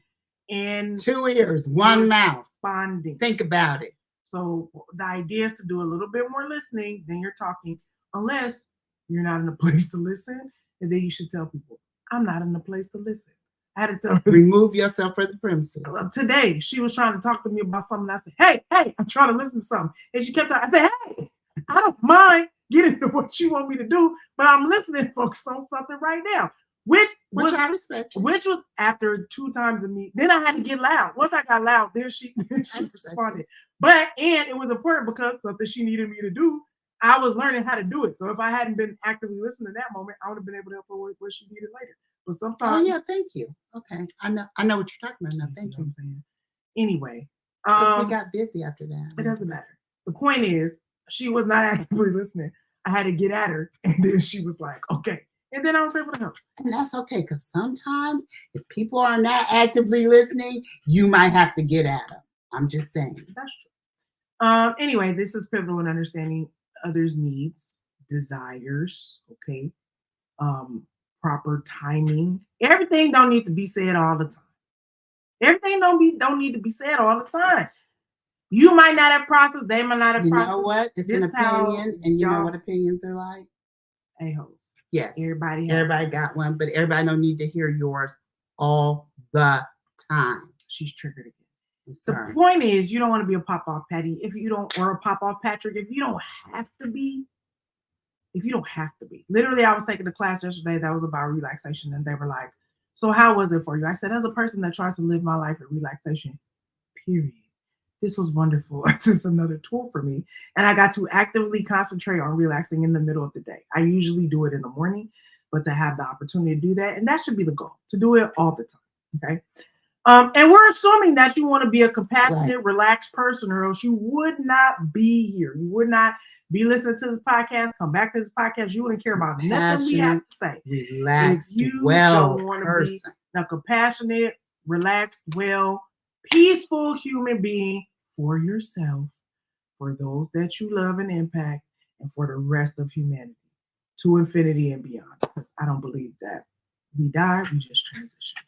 And 2 ears, 1 mouth. Responding. Think about it. So the idea is to do a little bit more listening than you're talking, unless you're not in a place to listen. And then you should tell people, I'm not in a place to listen. I had to tell her. Remove yourself from the premises. Today, she was trying to talk to me about something. I said, hey, I'm trying to listen to something. And she kept talking. I said, hey, I don't mind getting to what you want me to do, but I'm listening, focus on something right now. Which I respect. Which was after 2 times of me. Then I had to get loud. Once I got loud, then she responded. And it was important because something she needed me to do, I was learning how to do it. So if I hadn't been actively listening in that moment, I would have been able to help her with what she needed later. But sometimes, oh yeah, thank you. Okay, I know what you're talking about now. Thank you. Anyway, we got busy after that. It doesn't matter. The point is, she was not actively listening. I had to get at her, and then she was like, "Okay." And then I was able to help. And that's okay, because sometimes if people are not actively listening, you might have to get at them. I'm just saying. That's true. Anyway, this is pivotal in understanding others' needs, desires, okay? Proper timing. Everything don't need to be said all the time. Everything don't need to be said all the time. You might not have processed, they might not have processed. You know what? It's an opinion, and you know what opinions are like? A-holes. Yes. Everybody got one, but everybody don't need to hear yours all the time. She's triggered again. I'm sorry. The point is, you don't want to be a pop-off Patty if you don't, or a pop-off Patrick if you don't have to be. If you don't have to be. Literally, I was taking a class yesterday that was about relaxation, and they were like, so how was it for you? I said, as a person that tries to live my life in relaxation, period. This was wonderful. It's just another tool for me. And I got to actively concentrate on relaxing in the middle of the day. I usually do it in the morning, but to have the opportunity to do that, and that should be the goal, to do it all the time, okay? And we're assuming that you want to be a compassionate, relaxed person, or else you would not be here. You would not be listening to this podcast, come back to this podcast. You wouldn't care about nothing we have to say. Relaxed, if you well don't want to person. be a compassionate, relaxed, well, peaceful human being for yourself, for those that you love and impact, and for the rest of humanity, to infinity and beyond. Because I don't believe that we die, we just transition.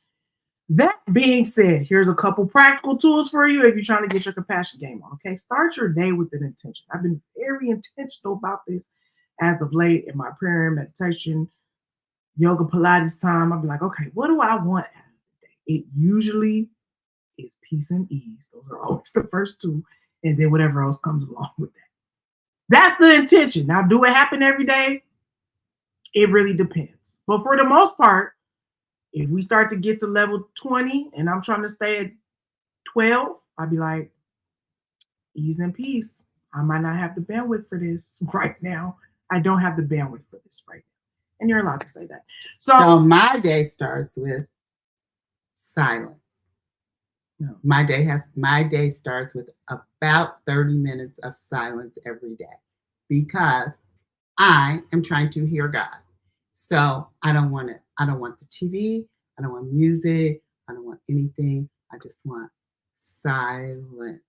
That being said, here's a couple practical tools for you if you're trying to get your compassion game on, okay? Start your day with an intention. I've been very intentional about this as of late in my prayer and meditation, yoga, Pilates time. I'll be like, okay, what do I want out of the day? It usually is peace and ease. Those are always the first 2, and then whatever else comes along with that. That's the intention. Now, do it happen every day? It really depends. But for the most part, if we start to get to level 20 and I'm trying to stay at 12, I'd be like, ease and peace. I might not have the bandwidth for this right now. I don't have the bandwidth for this right now. And you're allowed to say that. So my day starts with silence. No. My day starts with about 30 minutes of silence every day because I am trying to hear God. So I don't want the TV. I don't want music. I don't want anything. I just want silence.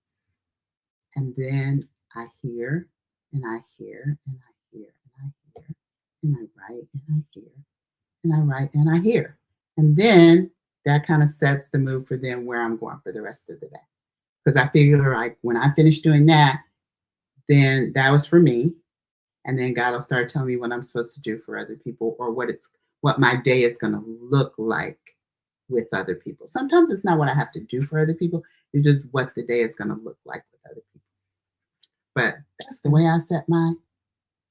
And then I hear and I hear and I hear and I hear and I write and I hear and I write and I hear. And then that kind of sets the mood for then where I'm going for the rest of the day. Because I figure like when I finish doing that, then that was for me. And then God will start telling me what I'm supposed to do for other people or what my day is going to look like with other people. Sometimes it's not what I have to do for other people. It's just what the day is going to look like with other people. But that's the way I set my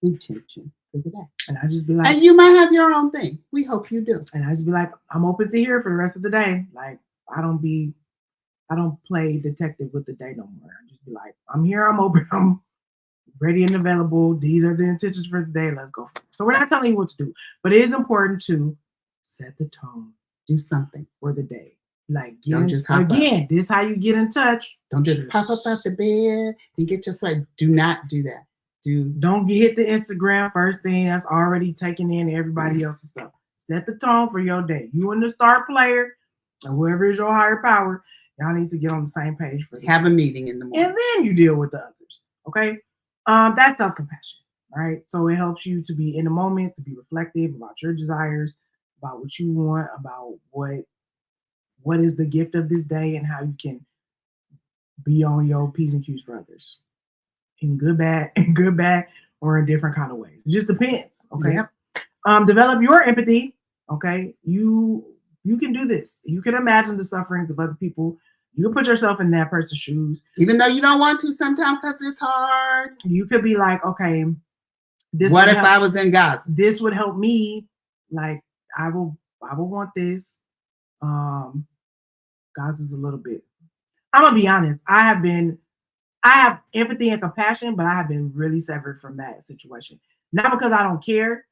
intention for the day. And I just be like, and you might have your own thing. We hope you do. And I just be like, I'm open to hear for the rest of the day. Like, I don't play detective with the day no more. I just be like, I'm here, I'm open, I'm ready and available. These are the intentions for the day. Let's go. So we're not telling you what to do, but it is important to set the tone. Do something for the day. Like, don't just hop again, up. This is how you get in touch. Don't just pop up out the bed and get your sweat. Do not do that. Don't hit the Instagram first thing that's already taking in everybody else's stuff. Set the tone for your day. You and the star player, or whoever is your higher power, y'all need to get on the same page for have a meeting in the morning. And then you deal with the others. Okay? That's self-compassion. Right? So it helps you to be in the moment, to be reflective about your desires, about what you want, about what is the gift of this day and how you can be on your P's and Q's for others. In good, bad, or in different kind of ways. It just depends. Okay. Yep. Develop your empathy. Okay. You can do this. You can imagine the sufferings of other people. You can put yourself in that person's shoes. Even though you don't want to sometimes because it's hard. You could be like, okay, what if I was in Gaza? This would help me. Like, I will want this. Gaza's a little bit. I'm gonna be honest. I have empathy and compassion, but I have been really severed from that situation. Not because I don't care.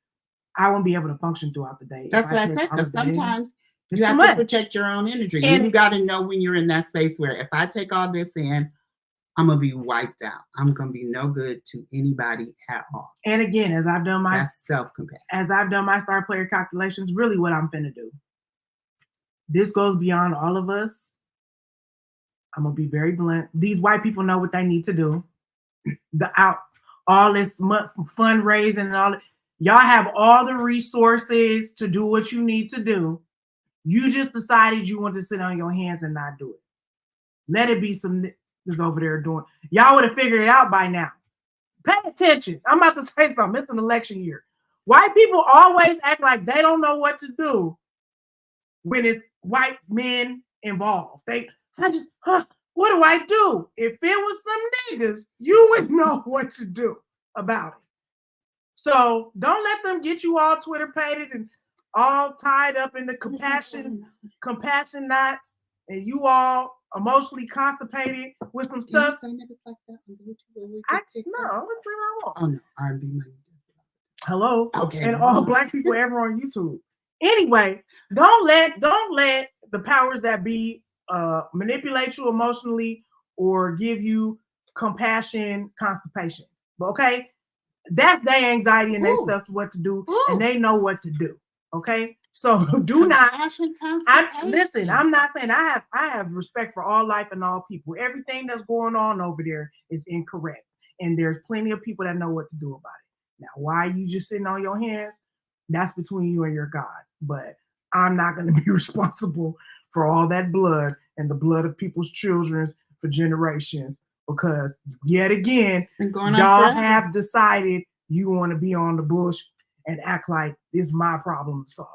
I won't be able to function throughout the day. That's what I said, because sometimes you have to protect your own energy. And you got to know when you're in that space where if I take all this in, I'm going to be wiped out. I'm going to be no good to anybody at all. And again, as I've done my self-compassion. As I've done my star player calculations, really what I'm finna do. This goes beyond all of us. I'm gonna be very blunt. These white people know what they need to do. All this fundraising and all. Y'all have all the resources to do what you need to do. You just decided you want to sit on your hands and not do it. Let it be some niggas over there doing. Y'all would have figured it out by now. Pay attention. I'm about to say something. It's an election year. White people always act like they don't know what to do when it's white men involved. What do I do? If it was some niggas, you would know what to do about it. So don't let them get you all Twitter-pated and all tied up in the compassion knots, and you all emotionally constipated with some stuff. Say niggas like that on YouTube? I would say I won't. Oh no, R&B money. Hello. Okay. And all black people ever on YouTube. Anyway, don't let the powers that be manipulate you emotionally or give you compassion constipation. Okay, that's their anxiety and their stuff to what to do, and they know what to do. Okay, so do not. Listen, I'm not saying I have respect for all life and all people. Everything that's going on over there is incorrect, and there's plenty of people that know what to do about it. Now, why you just sitting on your hands? That's between you and your God. But I'm not going to be responsible for all that blood and the blood of people's children for generations, because yet again, y'all have decided you want to be on the bush and act like it's my problem to solve.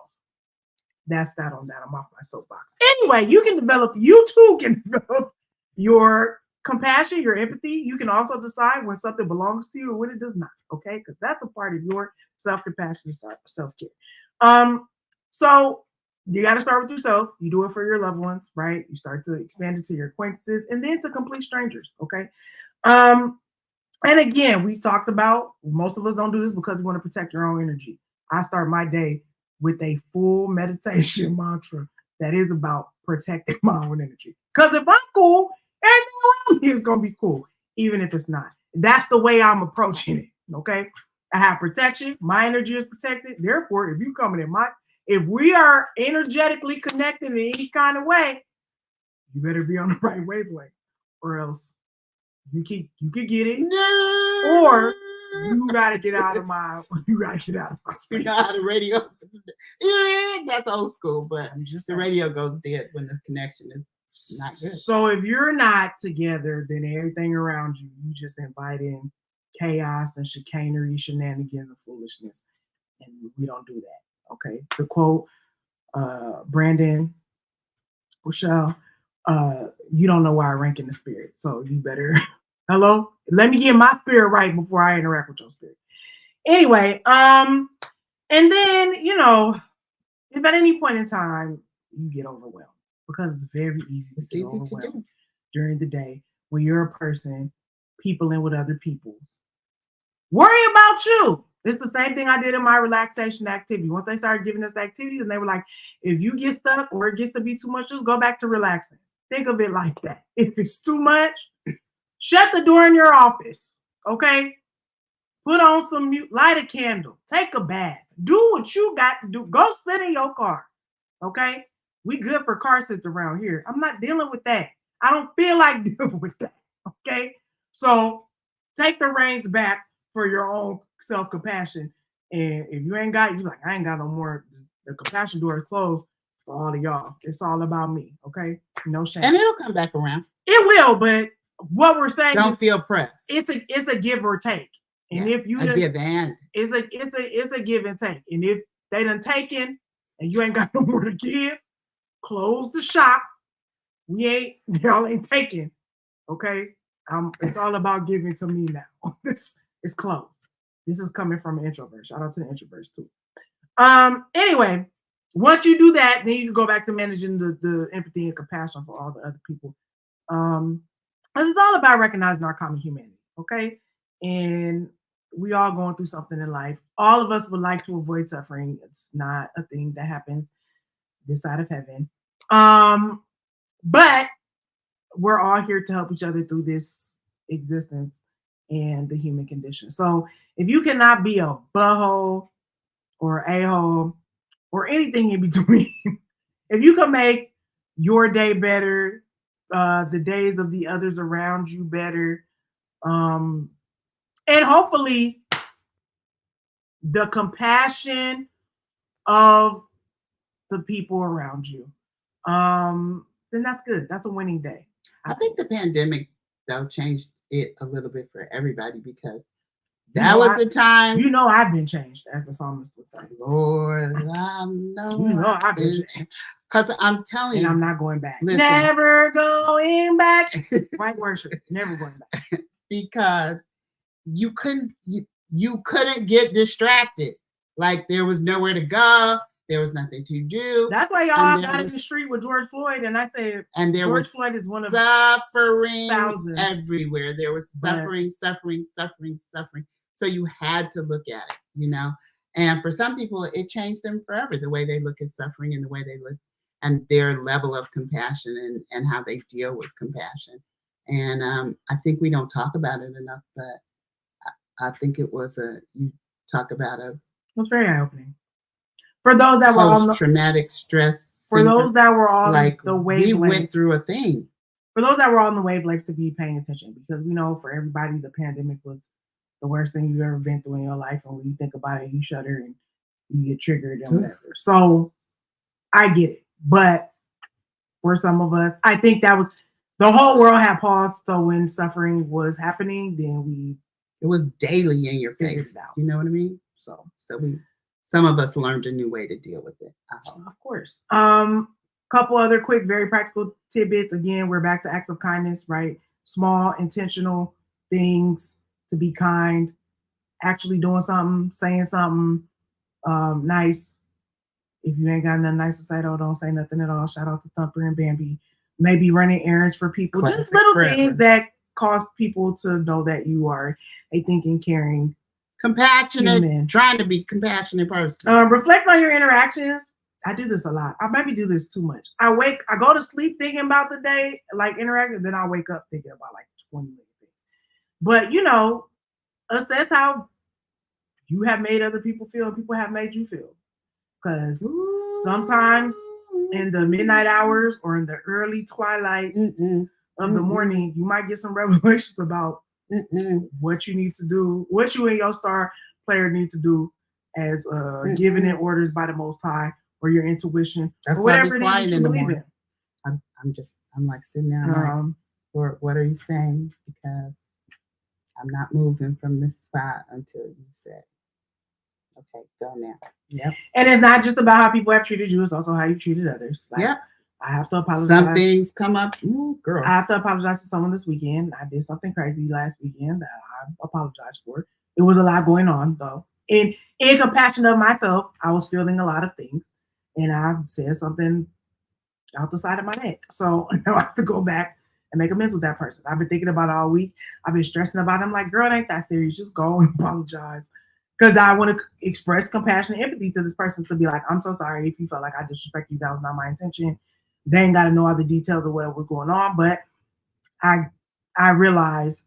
That's that on that. I'm off my soapbox. Anyway, you too can develop your compassion, your empathy. You can also decide when something belongs to you and when it does not. Okay, because that's a part of your self-compassion and self-care. So you got to start with yourself. You do it for your loved ones, right? You start to expand it to your acquaintances and then to complete strangers. Okay. And again, we talked about most of us don't do this because we want to protect your own energy. I start my day with a full meditation mantra that is about protecting my own energy. Because if I'm cool, everything around me is gonna be cool, even if it's not. That's the way I'm approaching it. Okay. I have protection. My energy is protected. Therefore, if you coming in if we are energetically connected in any kind of way, you better be on the right wavelength, or else you could get it, or you gotta get out of my space. You know how the radio that's old school, but the radio goes dead when the connection is not good. So if you're not together, then everything around you just invite in chaos and chicanery, shenanigans, and foolishness. And we don't do that. Okay. To quote Brandon Rochelle, you don't know where I rank in the spirit. So you better hello? Let me get my spirit right before I interact with your spirit. Anyway, and then, if at any point in time you get overwhelmed, because it's very easy to get overwhelmed during the day when you're a person peopling with other people's. Worry about you. It's the same thing I did in my relaxation activity. Once they started giving us activities, and they were like, if you get stuck or it gets to be too much, just go back to relaxing. Think of it like that. If it's too much, shut the door in your office. Okay? Put on some mute, light a candle, take a bath, do what you got to do. Go sit in your car. Okay? We good for car sits around here. I'm not dealing with that. I don't feel like dealing with that. Okay? So take the reins back for your own self-compassion. And if you ain't got, you like, I ain't got no more. The compassion door is closed for all of y'all. It's all about me. Okay? No shame. And it'll come back around. It will, but what we're saying don't feel pressed. It's a give or take. And if you give and it's a give and take. And if they done taken and you ain't got no more to give, close the shop. Y'all ain't taking. Okay. It's all about giving to me now. This is closed. This is coming from an introvert. Shout out to the introverts too. Anyway, once you do that, then you can go back to managing the empathy and compassion for all the other people. This is all about recognizing our common humanity. Okay. And we all going through something in life. All of us would like to avoid suffering. It's not a thing that happens this side of heaven. But we're all here to help each other through this existence and the human condition. So if you cannot be a butthole or a-hole or anything in between, if you can make your day better, the days of the others around you better, and hopefully the compassion of the people around you, then that's good. That's a winning day. I think the pandemic, though, changed it a little bit for everybody, because that was the time. I've been changed, as the psalmist would say. Lord, I know. I've been changed. Because I'm telling you. And I'm not going back. Listen. Never going back. Right worship. Never going back. Because you couldn't get distracted. Like, there was nowhere to go. There was nothing to do. That's why y'all got in the street with George Floyd, and I said, and there George was Floyd is one of suffering thousands everywhere. There was suffering. So you had to look at it, And for some people, it changed them forever, the way they look at suffering and the way they look and their level of compassion and how they deal with compassion. And I think we don't talk about it enough, but I think it was you talk about it was very eye-opening. For those that were on traumatic stress. For those that were on the wavelength. We went through a thing. For those that were on the wavelength, to be paying attention, because we know for everybody the pandemic was the worst thing you've ever been through in your life. And when you think about it, you shudder and you get triggered and whatever. So I get it. But for some of us, I think that was the whole world had paused. So when suffering was happening, then it was daily in your face. You know what I mean? So some of us learned a new way to deal with it. Of course. Couple other quick, very practical tidbits. Again, we're back to acts of kindness, right? Small, intentional things to be kind, actually doing something, saying something nice. If you ain't got nothing nice to say, though, don't say nothing at all. Shout out to Thumper and Bambi. Maybe running errands for people. Classic just little forever. Things that cause people to know that you are a thinking, caring, compassionate, human. Trying to be compassionate person. Reflect on your interactions I do this a lot. I maybe do this too much. I go to sleep thinking about the day, like interacting, then I wake up thinking about like 20 minutes. But assess how you have made other people feel and people have made you feel. Because sometimes in the midnight hours or in the early twilight of the morning, you might get some revelations about what you need to do, what you and your star player need to do as given in orders by the Most High or your intuition. That's or why I whatever be it is quiet that you in the believe morning. in. I'm like sitting there, I'm like, what are you saying? Because I'm not moving from this spot until you say, okay, go now. Yep. And it's not just about how people have treated you, it's also how you treated others. Like, yep. I have to apologize. Some things come up. Ooh, girl. I have to apologize to someone this weekend. I did something crazy last weekend that I apologize for. It was a lot going on, though. In compassion of myself, I was feeling a lot of things. And I said something out the side of my neck. So now I have to go back and make amends with that person. I've been thinking about it all week. I've been stressing about it. I'm like, girl, it ain't that serious. Just go and apologize. Because I want to express compassion and empathy to this person to be like, I'm so sorry if you felt like I disrespected you. That was not my intention. They ain't got to know all the details of what was going on. But I realized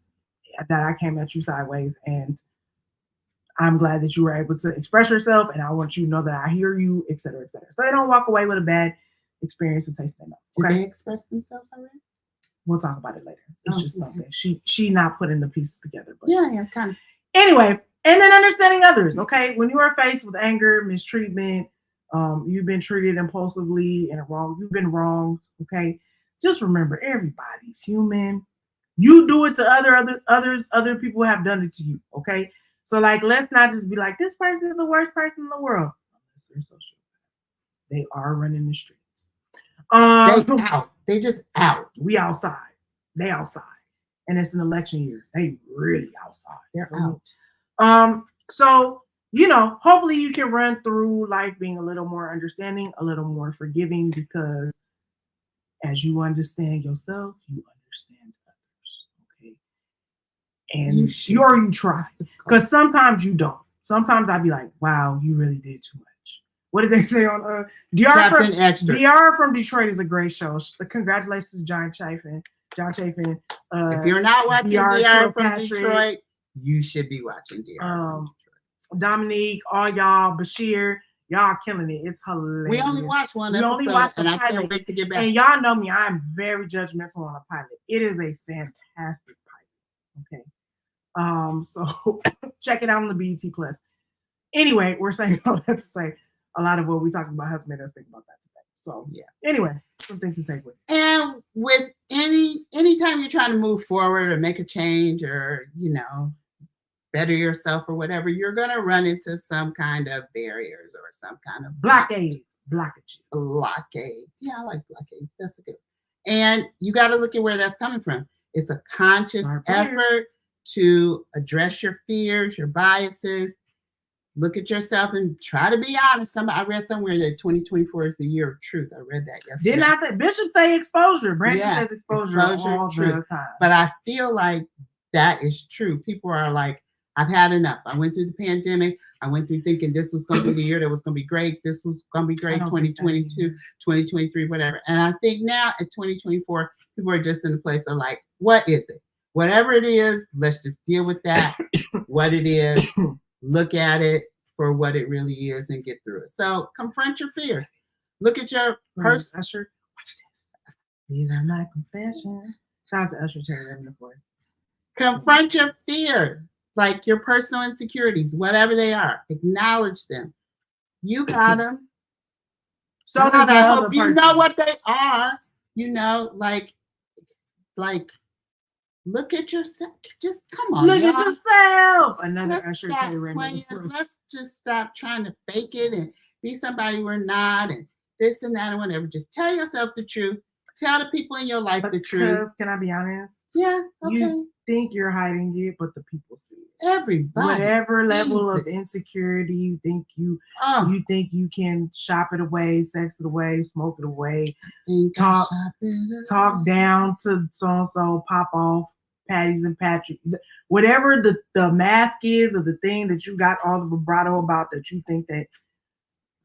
that I came at you sideways, and I'm glad that you were able to express yourself, and I want you to know that I hear you, et cetera, et cetera. So they don't walk away with a bad experience and taste their mouth. Okay? Did they express themselves already? We'll talk about it later. It's just something. She not putting the pieces together. But yeah, kind of. Anyway, and then understanding others, okay? When you are faced with anger, mistreatment, you've been treated impulsively and you've been wronged, okay? Just remember, everybody's human. You do it to other people have done it to you, okay? So, like, let's not just be like, this person is the worst person in the world. Unless they're social. They are running the streets. They out. They just out. We outside. They outside. And it's an election year. They really outside. They're out. So, hopefully you can run through life being a little more understanding, a little more forgiving, because as you understand yourself, you understand others. Okay. And you trust. Because sometimes you don't. Sometimes I'd be like, wow, you really did too much. What did they say on Captain Extra? DR from Detroit is a great show. Congratulations to John Chafin. If you're not watching DR from Detroit, you should be watching DR from Detroit. Dominique, all y'all, Bashir, y'all killing it. It's hilarious. We only watched one episode, and I can't wait to get back. And y'all know me, I'm very judgmental on a pilot. It is a fantastic pilot. Okay. So check it out on the BET Plus. Anyway, we're saying all that to say a lot of what we talked about has made us think about that today. So yeah. Anyway, some things to take with. And with anytime you're trying to move forward or make a change or better yourself or whatever, you're gonna run into some kind of barriers or some kind of blockade. Yeah, I like blockades. That's a good one. And you got to look at where that's coming from. It's a conscious effort to address your fears, your biases. Look at yourself and try to be honest. I read somewhere that 2024 is the year of truth. I read that yesterday. Didn't I say Bishop say exposure? Brandon says exposure all the time. But I feel like that is true. People are like, I've had enough. I went through the pandemic. I went through thinking this was going to be the year that was going to be great. This was going to be great. 2022, 2023, whatever. And I think now in 2024, people are just in the place of like, what is it? Whatever it is, let's just deal with that. What it is. Look at it for what it really is and get through it. So confront your fears. Look at your person. Usher, watch this. These are my confessions. Shout out to Usher Terry. Confront your fear, like your personal insecurities, whatever they are. Acknowledge them. You got them. So I hope you know what they are. Look at yourself. Just come on. Look at yourself. Another Usher Terry. Let's just stop trying to fake it and be somebody we're not and this and that and whatever. Just tell yourself the truth. Tell the people in your life the truth. Can I be honest? Yeah. Okay. You think you're hiding it, but the people see it. Everybody. Whatever level of insecurity you think you can shop it away, sex it away, smoke it away, talk down to so and so, pop off, Patty's and Patrick. Whatever the mask is of the thing that you got all the vibrato about that you think that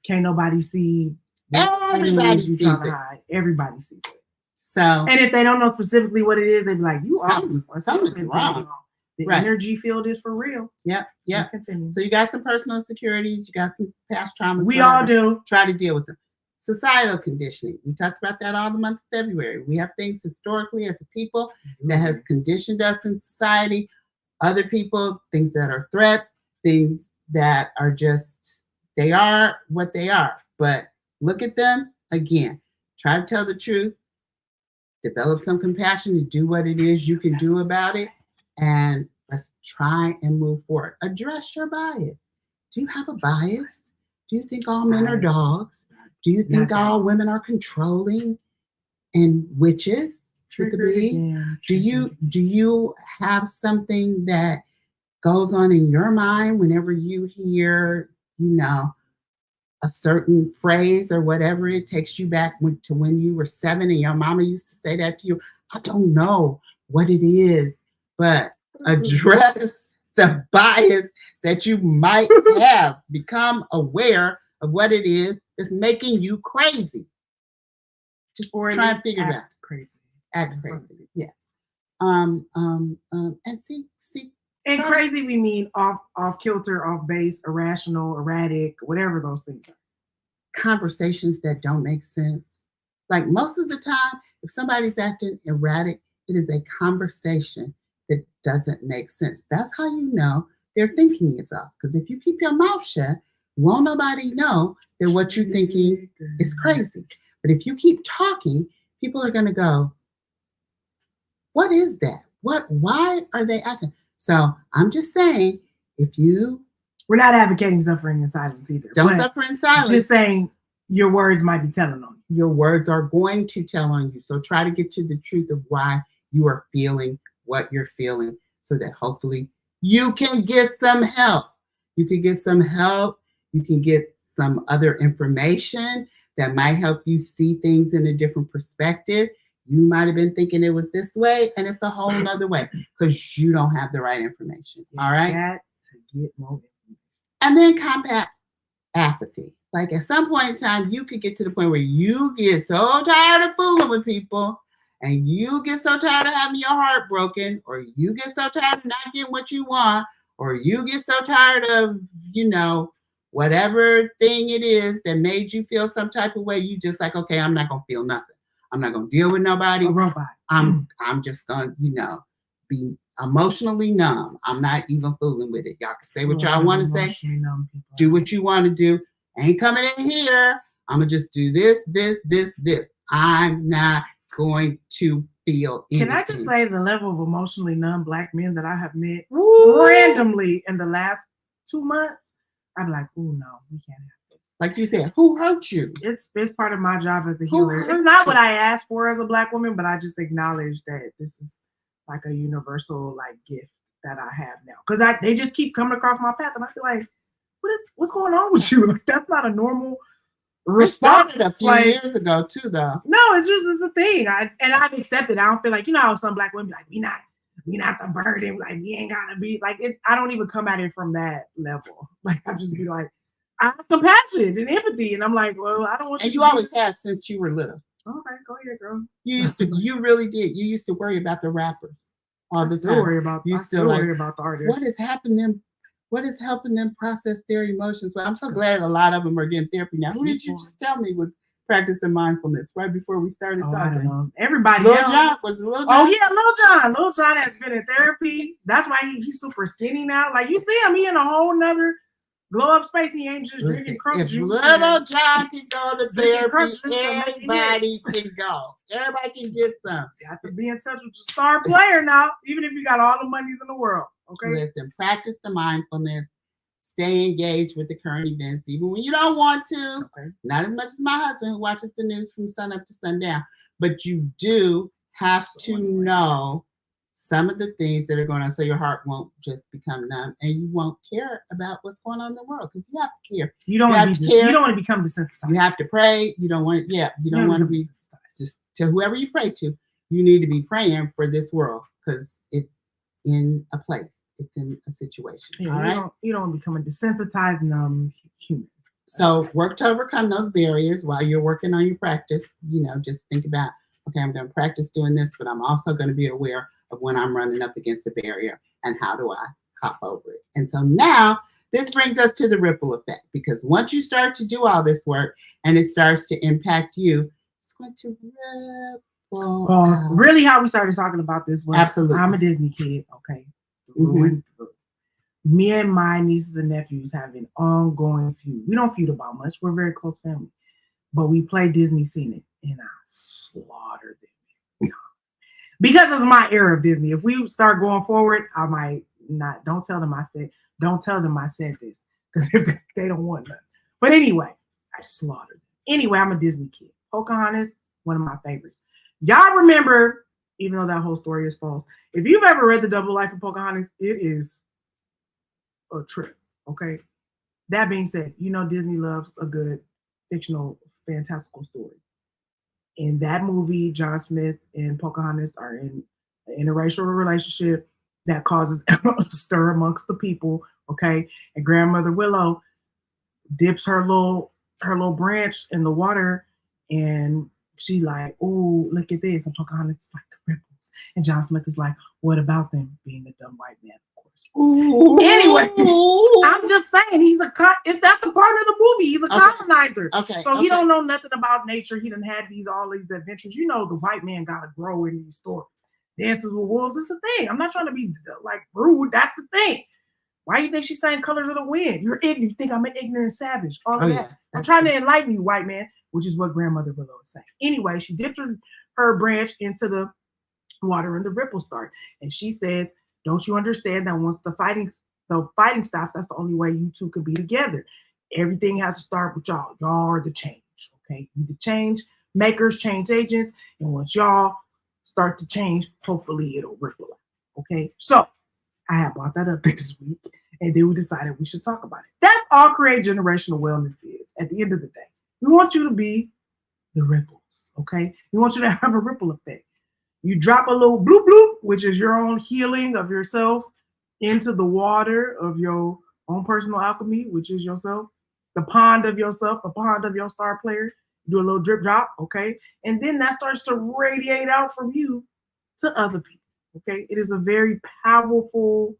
can't nobody see. Everybody you sees trying to it. hide. Everybody sees it. So, and if they don't know specifically what it is, they be like, "You something's wrong." The Right. energy field is for real. Yep. Continue. So you got some personal insecurities, you got some past traumas. We all do. Try to deal with them. Societal conditioning. We talked about that all the month of February. We have things historically as a people that has conditioned us in society. Other people, things that are threats, things that are just, they are what they are. But look at them again. Try to tell the truth. Develop some compassion to do what it is you can do about it. And let's try and move forward. Address your bias. Do you have a bias? Do you think all men are dogs? Do you think all women are controlling and witches? Do you have something that goes on in your mind whenever you hear, a certain phrase or whatever? It takes you back to when you were 7 and your mama used to say that to you. I don't know what it is, but address the bias that you might have. Become aware of what it is that's making you crazy. Just try and figure it out. Act crazy. Yes. And see. And crazy, we mean off kilter, off base, irrational, erratic, whatever those things are. Conversations that don't make sense. Like most of the time, if somebody's acting erratic, it is a conversation that doesn't make sense. That's how you know their thinking is off. Because if you keep your mouth shut, won't nobody know that what you're thinking is crazy. But if you keep talking, people are going to go, what is that? Why are they acting? So I'm just saying, we're not advocating suffering in silence either. Don't suffer in silence. Just saying your words might be telling on you. Your words are going to tell on you. So try to get to the truth of why you are feeling what you're feeling so that hopefully you can get some help. You can get some help. You can get some other information that might help you see things in a different perspective. You might have been thinking it was this way, and it's a whole other way because you don't have the right information. All right? Got to get more information. And then combat apathy. Like at some point in time, you could get to the point where you get so tired of fooling with people, and you get so tired of having your heart broken, or you get so tired of not getting what you want, or you get so tired of, whatever thing it is that made you feel some type of way. You just like, okay, I'm not going to feel nothing. I'm not going to deal with nobody. A robot. I'm just going to, be emotionally numb. I'm not even fooling with it. Y'all can say what y'all want to say. Do what you want to do. Ain't coming in here. I'm going to just do this. I'm not going to feel anything. Can I just say the level of emotionally numb Black men that I have met randomly in the last 2 months? I'm like, oh no, we can't have this. Like you said, who hurt you? It's part of my job as a healer. It's not what I asked for as a Black woman, but I just acknowledge that this is like a universal gift that I have now. Because they just keep coming across my path, and I feel like, what's going on with you? Like, that's not a normal response. It started a few years ago too, though. No, it's a thing. I've accepted. I don't feel like, how some Black women be like, we not the burden. Like, we ain't gotta be like it. I don't even come at it from that level. Like, I just be like, I have compassion and empathy, and I'm like, well, I don't want. And you always have since you were little. Okay, go ahead, girl. You really did. You used to worry about the rappers all the time. Worry about the artists. What is helping them process their emotions? Well, I'm so glad a lot of them are getting therapy now. Who did you just tell me was practicing mindfulness right before we started talking? I don't know. Everybody Lil else. Jon was Lil Jon. Oh yeah, Lil Jon. Lil Jon has been in therapy. That's why he's super skinny now. Like, you see him, he in a whole nother glow up space. He ain't just drinking crump juice. If Lil Jon can go to therapy, everybody can go. Everybody can get some. Got to be in touch with the star player now, even if you got all the monies in the world. Okay. Listen, practice the mindfulness. Stay engaged with the current events, even when you don't want to. Okay. Not as much as my husband, who watches the news from sun up to sundown. But you do have to know some of the things that are going on, so your heart won't just become numb, and you won't care about what's going on in the world, because you have to care. You don't want to become desensitized. You have to pray. You don't want to. Yeah, you don't want to be just to whoever you pray to. You need to be praying for this world, because it's in a place. It's in a situation. Yeah, all right. You don't become a desensitized, numb human. So work to overcome those barriers while you're working on your practice. Just think about, okay, I'm going to practice doing this, but I'm also going to be aware of when I'm running up against a barrier and how do I hop over it. And so now this brings us to the ripple effect, because once you start to do all this work and it starts to impact you, it's going to ripple out. Really, how we started talking about this was, Absolutely. I'm a Disney kid, okay? Through and through. Me and my nieces and nephews have an ongoing feud. We don't feud about much. We're a very close family. But we play Disney Scenic, and I slaughtered them. Because it's my era of Disney. If we start going forward, I might not. Don't tell them I said this. Because if they don't want nothing. But anyway, I slaughtered them. Anyway, I'm a Disney kid. Pocahontas, one of my favorites. Y'all remember, even though that whole story is false, if you've ever read The Double Life of Pocahontas, it is a trip. Okay. That being said, Disney loves a good fictional, fantastical story. In that movie, John Smith and Pocahontas are in an interracial relationship that causes a stir amongst the people. Okay. And Grandmother Willow dips her little branch in the water, and she like, oh, look at this. And Pocahontas is like, the ripples. And John Smith is like, what about them? Being a dumb white man, of course. Ooh. Anyway, I'm just saying that's the part of the movie. He's a colonizer. Okay. So he don't know nothing about nature. He done had all these adventures. The white man gotta grow in these stories. Dances with Wolves is a thing. I'm not trying to be like rude. That's the thing. Why do you think she's saying Colors of the Wind? You're ignorant. You think I'm an ignorant savage. All of that. Yeah, I'm trying to enlighten you, white man, which is what Grandmother Willow is saying. Anyway, she dips her branch into the water and the ripples start. And she said, don't you understand that once the fighting stops, that's the only way you two can be together. Everything has to start with y'all. Y'all are the change. Okay. You the change makers, change agents. And once y'all start to change, hopefully it'll ripple out. Okay. So I had brought that up this week, and then we decided we should talk about it. That's all Create Generational Wellness is. At the end of the day, we want you to be the ripples, okay? We want you to have a ripple effect. You drop a little bloop bloop, which is your own healing of yourself, into the water of your own personal alchemy, which is yourself, the pond of yourself, the pond of your star player. Do a little drip drop, okay? And then that starts to radiate out from you to other people. Okay, it is a very powerful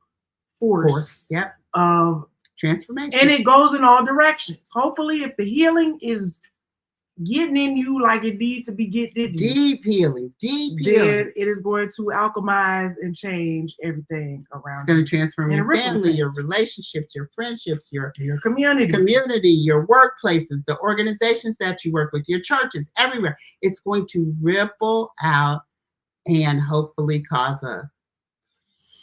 force of transformation. And it goes in all directions. Hopefully, if the healing is getting in you like it needs to be getting in you, deep healing, then it is going to alchemize and change everything around. It's going to transform your family, your relationships, your friendships, your community, your workplaces, the organizations that you work with, your churches, everywhere. It's going to ripple out and hopefully cause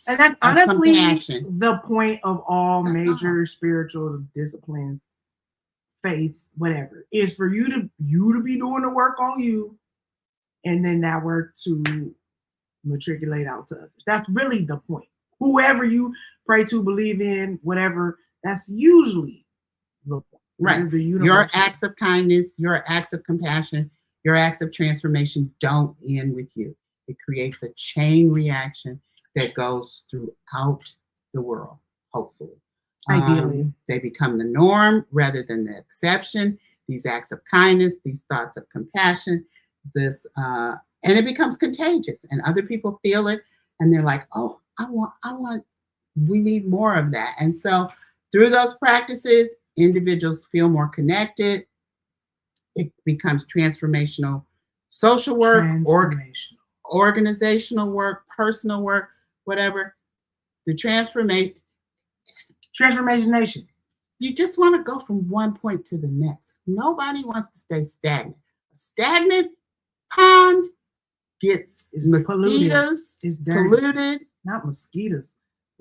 and that's honestly compassion. The point of all major spiritual disciplines, faiths, whatever, is for you to be doing the work on you, and then that work to matriculate out to others. That's really the point. Whoever you pray to, believe in, whatever, that's usually the point. Right. Your acts of kindness, your acts of compassion, your acts of transformation don't end with you. It creates a chain reaction that goes throughout the world, hopefully. Ideally. They become the norm rather than the exception. These acts of kindness, these thoughts of compassion, and it becomes contagious, and other people feel it, and they're like, oh, we need more of that. And so through those practices, individuals feel more connected. It becomes transformational social work, organizational work, personal work, whatever. The transformation nation. You just want to go from one point to the next. Nobody wants to stay stagnant. A stagnant pond gets mosquitoes. It's polluted. Not mosquitoes.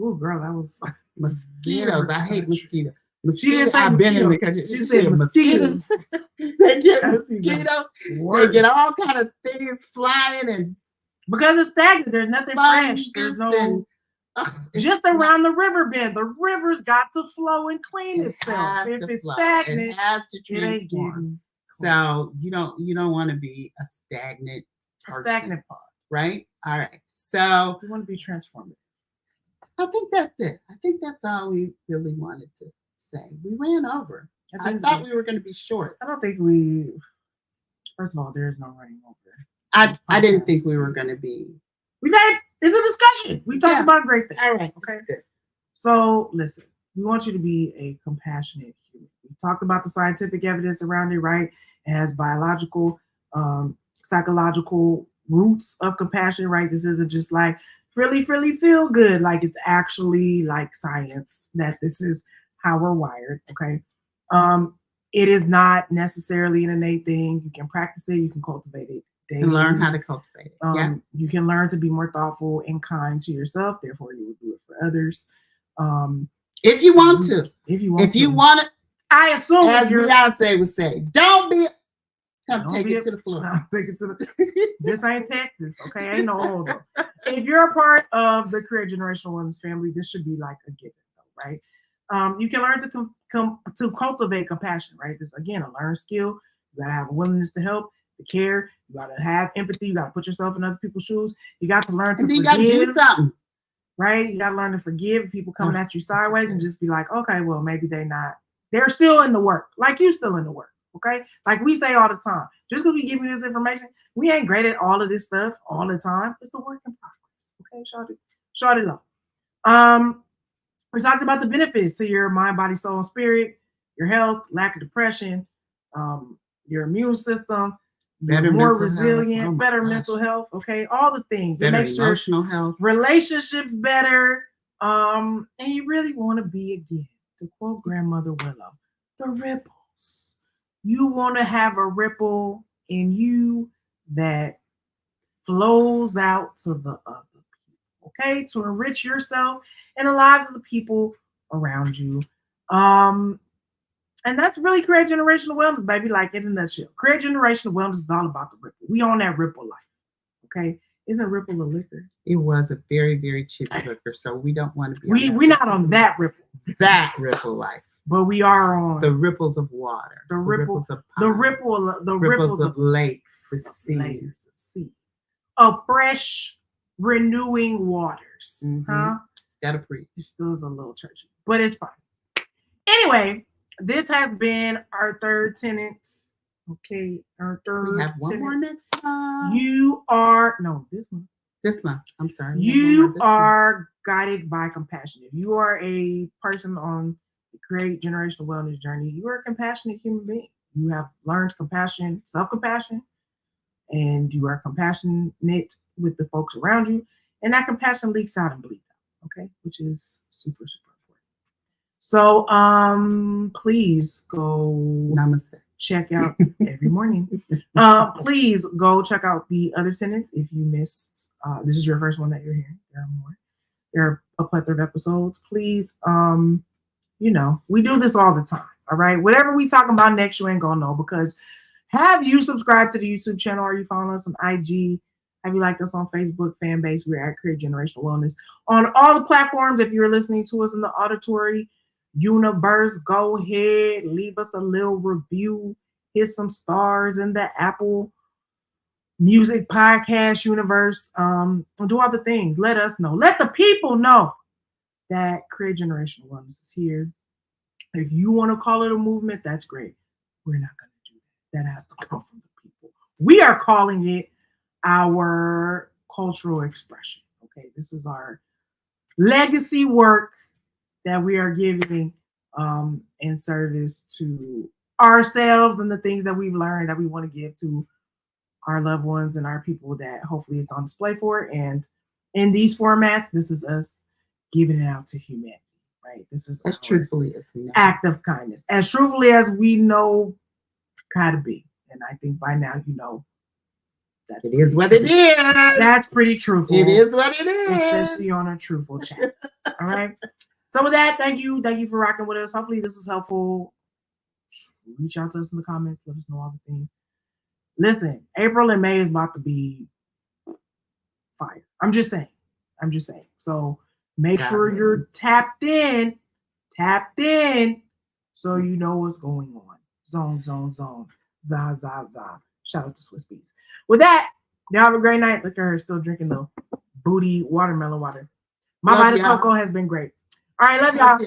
Oh, girl, that was mosquitoes. I hate mosquitoes. I've been in the country. She said mosquitoes. They get mosquitoes. They get all kind of things flying, and because it's stagnant, there's nothing fresh. There's no just around the river bed. The river's got to flow and clean itself. If it's stagnant, it has to transform. So you don't want to be a stagnant person. A stagnant part. Right? All right. So you want to be transformative. I think that's it. I think that's all we really wanted to say. We ran over. I thought we were going to be short. I don't think we. First of all, there is no running over. I didn't think we were going to be. It's a discussion. We talked about great things. All right. Okay. Good. So listen, we want you to be a compassionate human. We talked about the scientific evidence around it, right? It has biological, psychological roots of compassion, right? This isn't just like really feel good. Like it's actually like science that this is how we're wired. Okay. It is not necessarily an innate thing. You can practice it. You can cultivate it. And learn how to cultivate it. You can learn to be more thoughtful and kind to yourself. Therefore, you will do it for others. If you want to. If you want to. I assume, as Beyonce would say, don't take it to the floor. This ain't Texas, okay? Ain't no older. If you're a part of the Create Generational Women's family, this should be like a given, though, right? You can learn to cultivate compassion, right? This again a learned skill. You gotta have a willingness to help, to care. You gotta have empathy. You gotta put yourself in other people's shoes. You got to learn to forgive. You gotta do something, right? You gotta learn to forgive people coming at you sideways and just be like, okay, well maybe they're still in the work, like you still in the work, okay? Like we say all the time, just because we give you this information, we ain't great at all of this stuff all the time. It's a work in progress, okay? Short it up. We talked about the benefits to your mind, body, soul, and spirit, your health, lack of depression, your immune system, more resilient, better mental health, okay? All the things. Better emotional health. Relationships better. And you really want to be, again, to quote Grandmother Willow, the ripples. You want to have a ripple in you that flows out to the other people, okay? To enrich yourself and the lives of the people around you. And that's really Create Generational Wellness, baby, like in a nutshell. Create Generational Wellness is all about the ripple. We on that ripple life, okay? Isn't Ripple a liquor? It was a very, very cheap liquor, so we don't want to be we're not on that ripple. That ripple life. But we are on the ripples of water, the ripples of ponds, the ripples of lakes, the sea. Of fresh, renewing waters. Huh? Gotta preach. It still is a little churchy, but it's fine. Anyway, this has been our third tenet. Okay, our third. We have one more next time. This month. I'm sorry. You are guided by compassion. If you are a person on the Create Generational Wellness journey, you are a compassionate human being. You have learned compassion, self-compassion, and you are compassionate with the folks around you. And that compassion leaks out and bleeds out, okay? Which is super, super important. So please go Namaste. Check out every morning. Please go check out the other tenets if you missed. This is your first one that you're hearing. There are more. There are a plethora of episodes. Please, we do this all the time. All right. Whatever we talking about next, you ain't gonna know, because have you subscribed to the YouTube channel? Are you following us on IG? Have you liked us on Facebook fan base? We're at Create Generational Wellness on all the platforms. If you're listening to us in the auditory universe, go ahead, leave us a little review, hit some stars in the Apple Music podcast universe, do all the things. Let us know, let the people know that Create Generational Wellness is here. If you want to call it a movement, that's great. We're not going to do that. That has to come from the people. We are calling it our cultural expression. Okay, this is our legacy work that we are giving in service to ourselves and the things that we've learned that we want to give to our loved ones and our people that hopefully it's on display for. And in these formats, this is us giving it out to humanity, right? This is as truthfully as we know. Act of kindness, as truthfully as we know how to be. And I think by now you know that it is what it is. That's pretty truthful. It is what it is. Especially on a Truthful Chat. All right. So with that, thank you for rocking with us. Hopefully this was helpful. Reach out to us in the comments. Let us know all the things. Listen, April and May is about to be fire. I'm just saying. So make sure you're tapped in, so you know what's going on. Zone. Za. Shout out to Swiss Beats. With that, y'all have a great night. Look at her still drinking the booty watermelon water. My Vita Coco has been great. All right, love y'all.